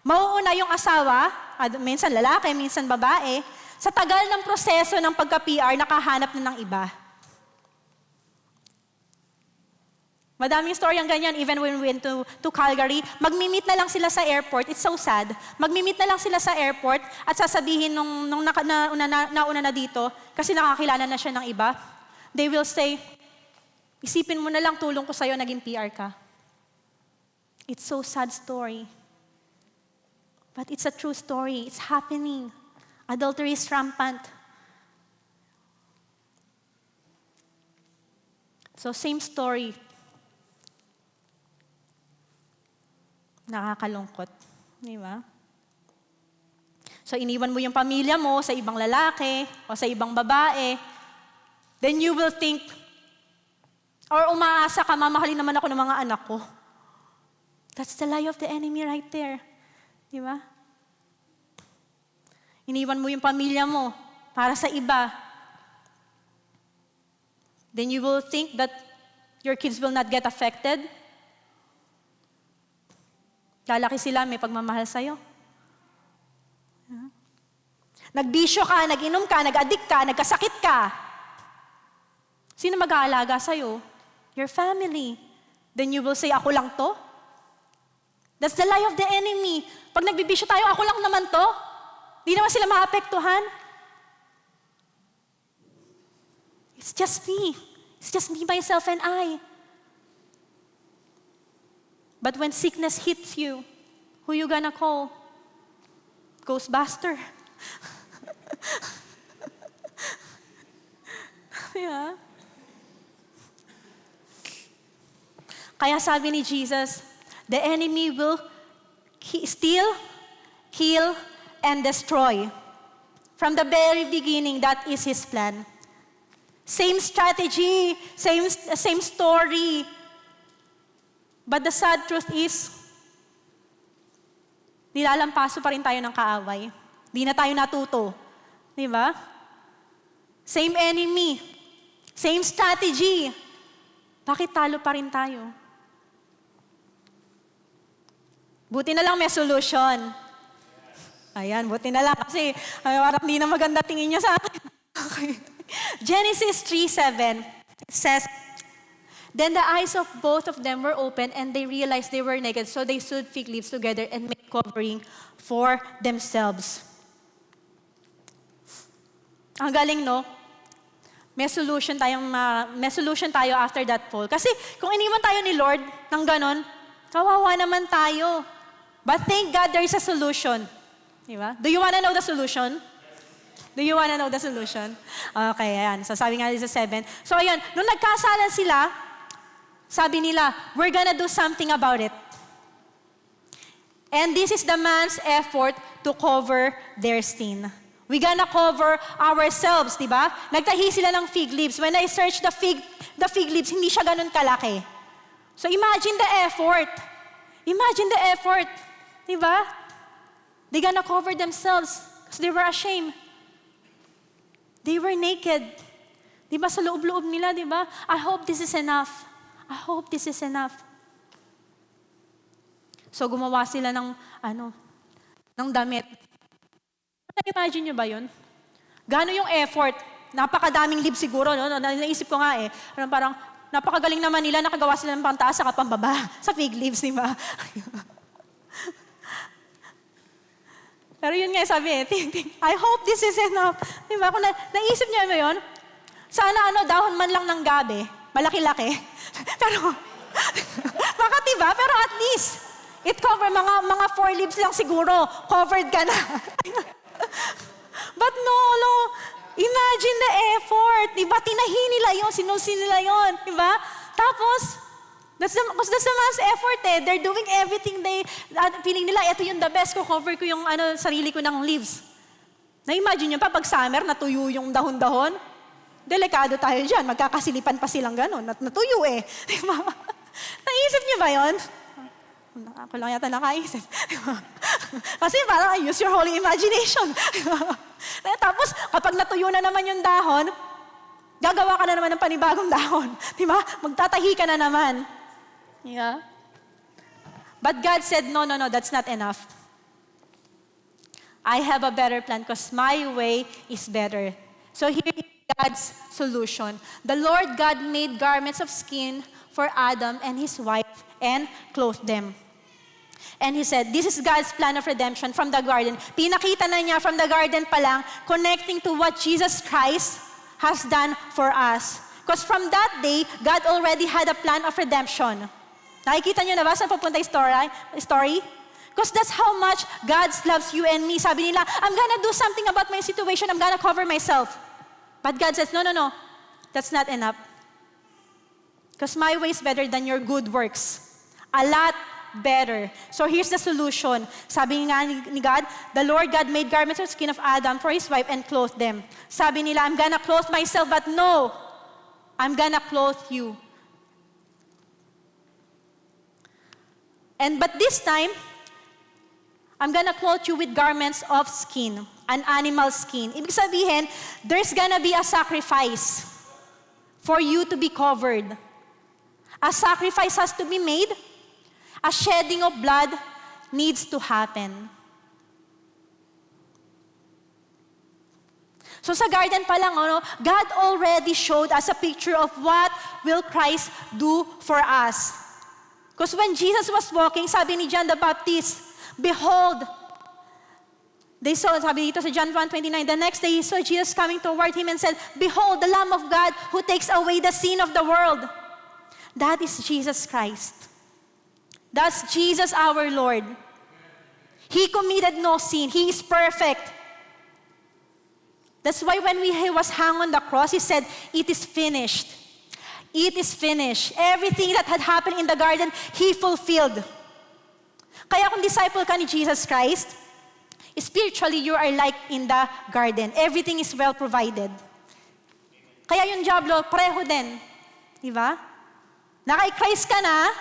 mauuna yung asawa, minsan lalaki, minsan babae, sa tagal ng proseso ng pagka-PR, nakahanap na ng iba. Madaming story ang ganyan, even when we went to Calgary, magmi-meet na lang sila sa airport. It's so sad. Magmi-meet na lang sila sa airport at sasabihin nung nauna na dito, kasi nakakilala na siya ng iba, they will say, isipin mo na lang, tulong ko sa'yo, naging PR ka. It's so sad story. But it's a true story. It's happening. Adultery is rampant. So same story. Nakakalungkot. Di ba? So, iniwan mo yung pamilya mo sa ibang lalaki o sa ibang babae, then you will think, or umaasa ka, mamahalin naman ako ng mga anak ko. That's the lie of the enemy right there. Di ba? Iniwan mo yung pamilya mo para sa iba. Then you will think that your kids will not get affected. Lalaki sila, may pagmamahal sa'yo. Nagbisyo ka, nag-inom ka, nag-addict ka, nagkasakit ka. Sino mag-aalaga sa'yo? Your family. Then you will say, ako lang to? That's the lie of the enemy. Pag nagbibisyo tayo, ako lang naman to? Di naman sila maapektuhan. It's just me. It's just me, myself, and I. But when sickness hits you, who you gonna call? Ghostbuster. Yeah. Kaya sabi ni Jesus, the enemy will steal, kill, and destroy. From the very beginning, that is his plan. Same strategy, same story. But the sad truth is, nilalampaso pa rin tayo ng kaaway. Di na tayo natuto. Di ba? Same enemy. Same strategy. Bakit talo pa rin tayo? Buti na lang may solution. Ayan, buti na lang kasi parang hindi na maganda tingin niya sa akin. Okay. Genesis 3:7 says, then the eyes of both of them were open and they realized they were naked. So they sewed fig leaves together and made covering for themselves. Ang galing, no? May solution tayo after that fall. Kasi kung iniwan tayo ni Lord ng ganon, kawawa naman tayo. But thank God there is a solution. Diba? Do you wanna know the solution? Do you wanna know the solution? Okay, ayan. So sabi nga sa 7. So ayan, nung nagkasalan sila, sabi nila, we're gonna do something about it. And this is the man's effort to cover their sin. We gonna cover ourselves, di ba? Nagtahi sila ng fig leaves. When I searched the fig leaves, hindi siya ganun kalaki. So imagine the effort. Imagine the effort. Di ba? They gonna cover themselves because they were ashamed. They were naked. Di ba sa loob-loob nila, di ba? I hope this is enough. I hope this is enough. So gumawa sila ng damit. Na-imagine nyo ba yun? Gano'n yung effort? Napakadaming leaves siguro, no? Naisip ko nga parang napakagaling naman nila, nakagawa sila ng pantaas sa pambaba, sa fig leaves, di ba? Pero yun nga sabi I hope this is enough. Di ba? Kung naisip niyo ba yun? Sana dahon man lang ng gabi, malaki-laki. Pero, baka diba? Pero at least, it cover mga 4 leaves lang siguro, covered ka na. But no, imagine the effort. Diba? Tinahi nila yun, sinusi nila yun. Diba? Tapos, that's the man's effort eh. They're doing everything feeling nila, ito yung the best ko, cover ko yung sarili ko ng leaves. Na-imagine nyo pa, pag summer, natuyo yung dahon-dahon. Delikado tayo dyan, magkakasilipan pa silang gano'n. Natuyo eh. Diba? Naisip nyo ba yun? Ako lang yata nakaisip. Kasi parang use your holy imagination. Tapos, kapag natuyo na naman yung dahon, gagawa ka na naman ng panibagong dahon. Diba? Magtatahi ka na naman. Yeah. But God said, no, that's not enough. I have a better plan because my way is better. So here is God's solution. The Lord God made garments of skin for Adam and his wife and clothed them. And he said, this is God's plan of redemption from the garden. Pinakita na niya from the garden pa lang, connecting to what Jesus Christ has done for us. Because from that day, God already had a plan of redemption. Nakikita niyo na ba saan papunta yung story? Because that's how much God loves you and me. Sabi nila, I'm gonna do something about my situation. I'm gonna cover myself. But God says, no. That's not enough. Because my way is better than your good works. A lot better. So here's the solution. Sabi nga ni God, the Lord God made garments of skin of Adam for his wife and clothed them. Sabi nila, I'm gonna clothe myself, but no, I'm gonna clothe you. But this time, I'm gonna clothe you with garments of skin, an animal skin. Ibig sabihin, there's gonna be a sacrifice for you to be covered. A sacrifice has to be made. A shedding of blood needs to happen. So sa garden pa lang, God already showed us a picture of what will Christ do for us. Because when Jesus was walking, sabi ni John the Baptist, behold, they saw, sabi dito sa John 1:29, the next day he saw Jesus coming toward him and said, behold, the Lamb of God who takes away the sin of the world. That is Jesus Christ. That's Jesus our Lord. He committed no sin. He is perfect. That's why when he was hung on the cross, he said, it is finished. It is finished. Everything that had happened in the garden, he fulfilled. Kaya kung disciple ka ni Jesus Christ, spiritually, you are like in the garden. Everything is well provided. Kaya yung Diablo, pareho din. Diba? Na kay Christ ka na,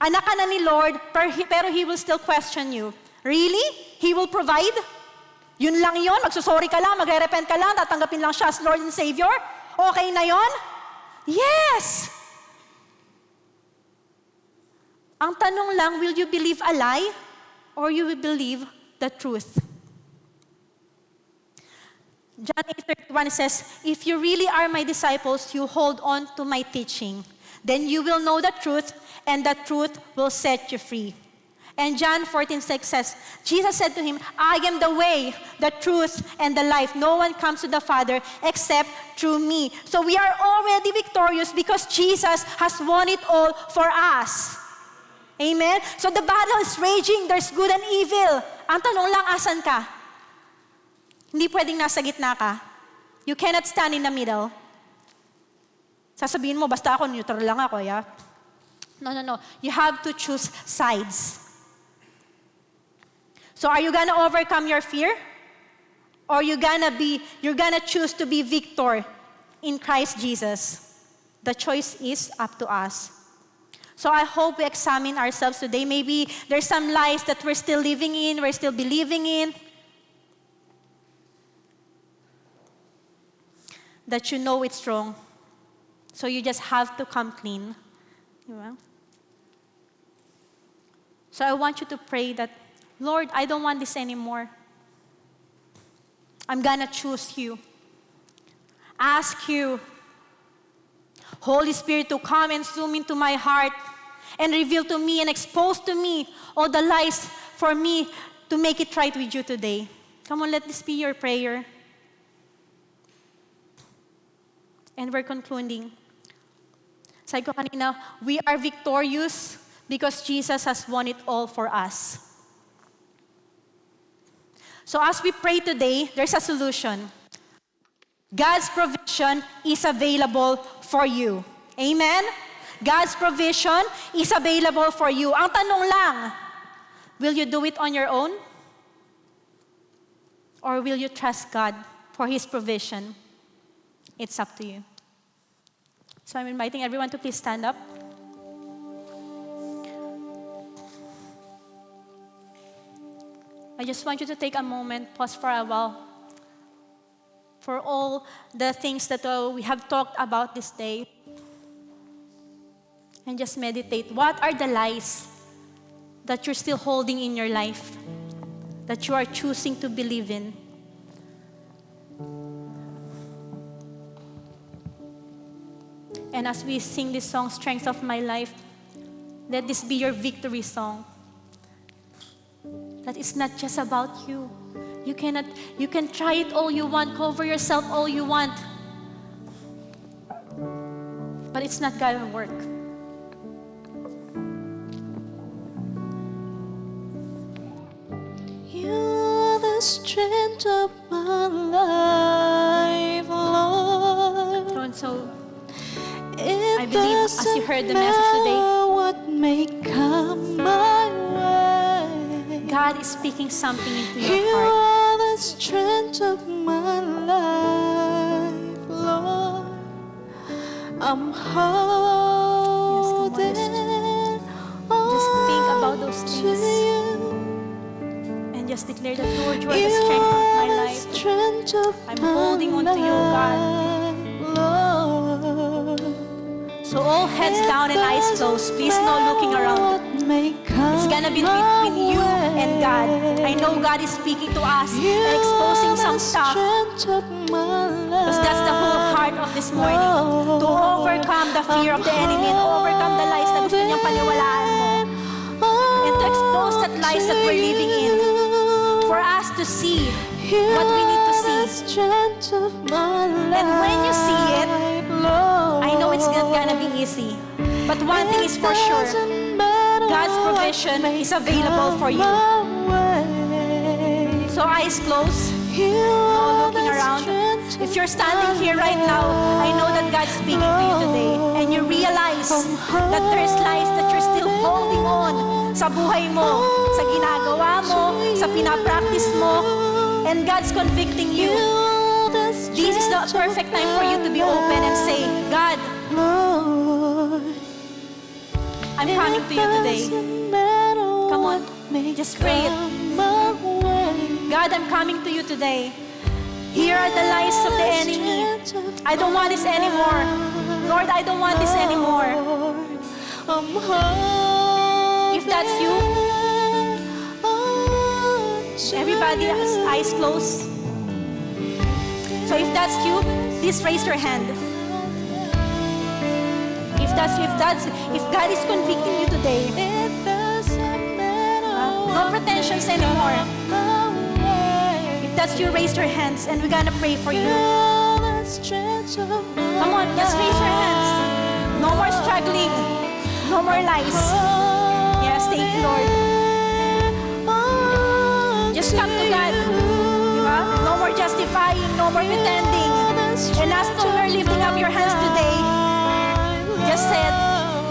anak ka na ni Lord, pero He will still question you. Really? He will provide? Yun lang yun? Magsusorry ka lang, magre-repent ka lang, tatanggapin lang siya as Lord and Savior? Okay na yun? Yes! Ang tanong lang, will you believe a lie or you will believe the truth? John 8:31 says, if you really are my disciples, you hold on to my teaching. Then you will know the truth, and the truth will set you free. And John 14:6 says, Jesus said to him, I am the way, the truth, and the life. No one comes to the Father except through me. So we are already victorious because Jesus has won it all for us. Amen? So the battle is raging. There's good and evil. Ang tanong lang, asan ka? Hindi pwedeng nasa gitna ka. You cannot stand in the middle. Sasabihin mo, basta ako, neutral lang ako, yeah? No. You have to choose sides. So are you gonna overcome your fear? Or you're gonna choose to be victor in Christ Jesus? The choice is up to us. So I hope we examine ourselves today. Maybe there's some lies that we're still living in, we're still believing in. That you know it's wrong. So you just have to come clean. Diba? So I want you to pray that, Lord, I don't want this anymore. I'm gonna choose you. Ask you, Holy Spirit, to come and zoom into my heart and reveal to me and expose to me all the lies for me to make it right with you today. Come on, let this be your prayer. And we're concluding. Sabi ko kanina, we are victorious because Jesus has won it all for us. So as we pray today, there's a solution. God's provision is available for you. Amen? God's provision is available for you. Ang tanong lang, will you do it on your own? Or will you trust God for His provision? It's up to you. So I'm inviting everyone to please stand up. I just want you to take a moment, pause for a while, for all the things that we have talked about this day. And just meditate. What are the lies that you're still holding in your life, that you are choosing to believe in? And as we sing this song, Strength of My Life, let this be your victory song. That it's not just about you. You can try it all you want, cover yourself all you want. But it's not gonna work. You're the strength of my life, Lord. And so, I believe as you heard the message today, what may come my way, God is speaking something into you your heart. are the strength of my life, Lord. I'm holding Just think about those on to things. you. And just declare that, Lord, you are the strength of my life. I'm holding on to you, God. Lord. So all heads down and eyes closed. Please no looking around. It's gonna be between you and God. I know God is speaking to us and exposing some stuff. Because that's the whole heart of this morning. To overcome the fear of the enemy and overcome the lies na gusto niyang paniwalaan mo. And to expose that lies that we're living in. For us to see what we need to see. And when you see it, I know it's not gonna be easy. But one thing is for sure, God's provision is available for you. So eyes closed, no looking around. If you're standing here right now, I know that God's speaking to you today. And you realize that there's lies that you're still holding on sa buhay mo, sa ginagawa mo, sa pinapractice mo. And God's convicting you. This is the perfect time for you to be open and say, God, I'm coming to you today. Come on, just pray it. God, I'm coming to you today. Here are the lies of the enemy. I don't want this anymore. Lord, I don't want this anymore. If that's you, everybody has eyes closed. So if that's you, please raise your hand. If God is convicting you today, no pretensions anymore. If that's you, raise your hands and we're gonna pray for you. Come on, just raise your hands. No more struggling. No more lies. Yes, thank you, Lord. Just come to God. Diba? No more justifying, no more pretending. And as though you're lifting up your hands today, just said,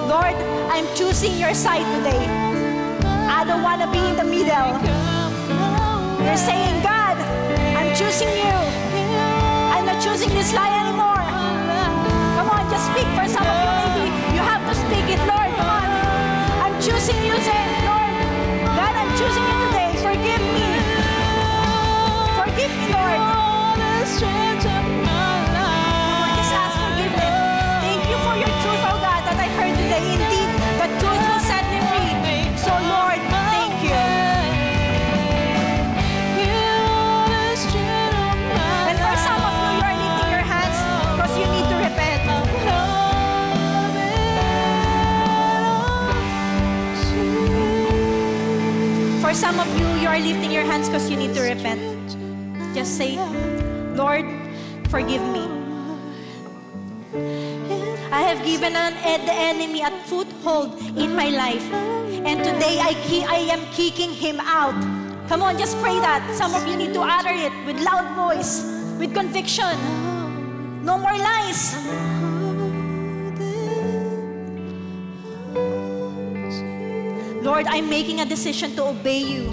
Lord, I'm choosing your side today. I don't want to be in the middle. You're saying, God, I'm choosing you. I'm not choosing this lie anymore. Come on, just speak. For some of you, maybe you have to speak it. Lord, come on. I'm choosing you. Say, Lord, God, I'm choosing you today. Forgive me. Forgive me, Lord. Come on, just ask forgiveness. Thank you for your truth, oh God, that I heard today. Indeed, the truth will set me free. So, Lord, thank you. And for some of you, you are lifting your hands because you need to repent. For some of you, you are lifting your hands because you need to repent. Just say, Lord, forgive me. I have given the enemy a foothold in my life. And today, I am kicking him out. Come on, just pray that. Some of you need to utter it with loud voice, with conviction. No more lies. Lord, I'm making a decision to obey you,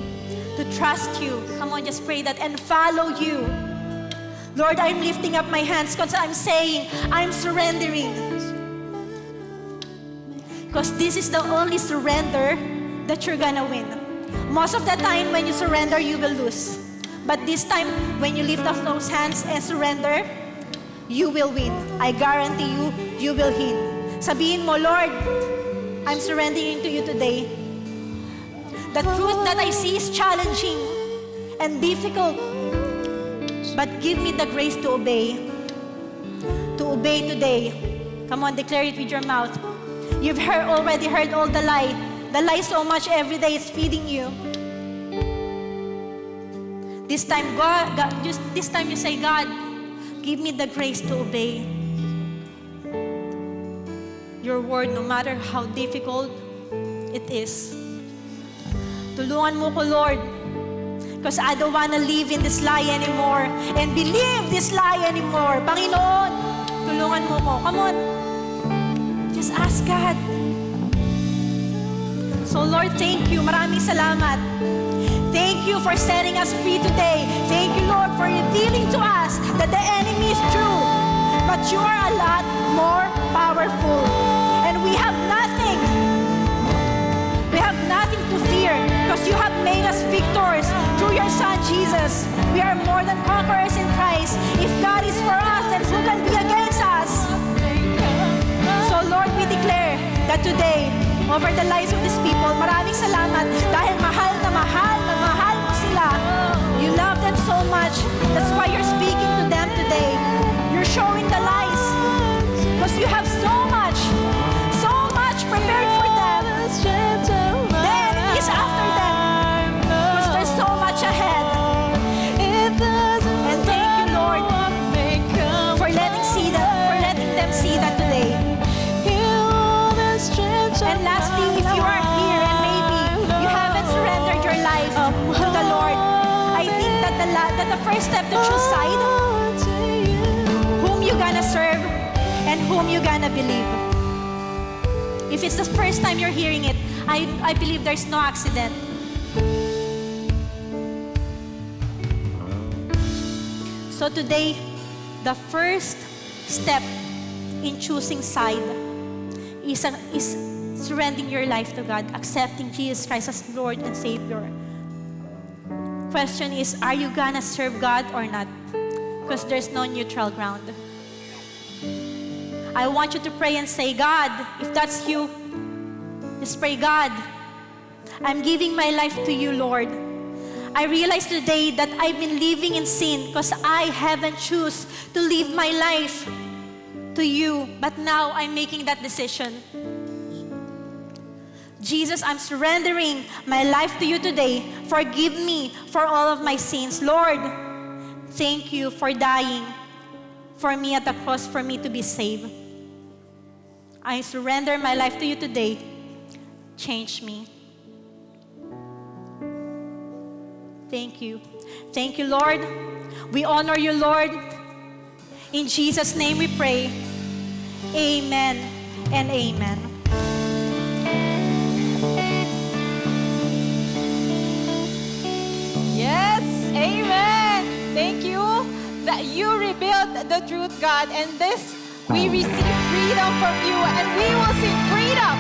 to trust you. Come on, just pray that and follow you. Lord, I'm lifting up my hands because I'm saying, I'm surrendering. Because this is the only surrender that you're gonna win. Most of the time when you surrender, you will lose. But this time, when you lift up those hands and surrender, you will win. I guarantee you, you will win. Sabihin mo, Lord, I'm surrendering to you today. The truth that I see is challenging and difficult. But give me the grace to obey. To obey today. Come on, declare it with your mouth. You've already heard all the lie. The lie so much every day is feeding you. This time, this time you say, God, give me the grace to obey your word, no matter how difficult it is. Tulungan mo ko, Lord, because I don't want to live in this lie anymore and believe this lie anymore. Panginoon, tulungan mo ko. Come on. Just ask God. So, Lord, thank you. Maraming salamat. Thank you for setting us free today. Thank you, Lord, for revealing to us that the enemy is true, but you are a lot more powerful. And we have nothing. We have nothing to fear because you have made us victors through your Son, Jesus. We are more than conquerors in Christ. If God is for us, then who can be against us? So, Lord, we declare that today, over the lives of these people, maraming salamat dahil mahal na mahal mo sila. You love them so much. That's why you're speaking to them today. You're showing the lies because you have so much prepared for them. Then it's after them because there's so much ahead. And thank you, Lord, for letting them see that today. And lastly, if you are here and maybe you haven't surrendered your life to the Lord, I think that the first step to choose side, whom you gonna serve and whom you gonna believe. If it's the first time you're hearing it, I believe there's no accident. So today, the first step in choosing side is surrendering your life to God, accepting Jesus Christ as Lord and Savior. Question is, are you gonna serve God or not? Because there's no neutral ground. I want you to pray and say, God, if that's you, just pray, God, I'm giving my life to you, Lord. I realize today that I've been living in sin because I haven't choose to live my life to you. But now I'm making that decision. Jesus, I'm surrendering my life to you today. Forgive me for all of my sins. Lord, thank you for dying for me at the cross for me to be saved. I surrender my life to you today. Change me. Thank you. Thank you, Lord. We honor you, Lord. In Jesus' name we pray. Amen and amen. Yes, amen. Thank you that you revealed the truth, God, and this we receive freedom from you, and we will see freedom.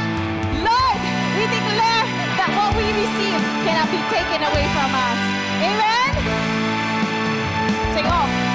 Lord, we declare that what we receive cannot be taken away from us. Amen. Sing off.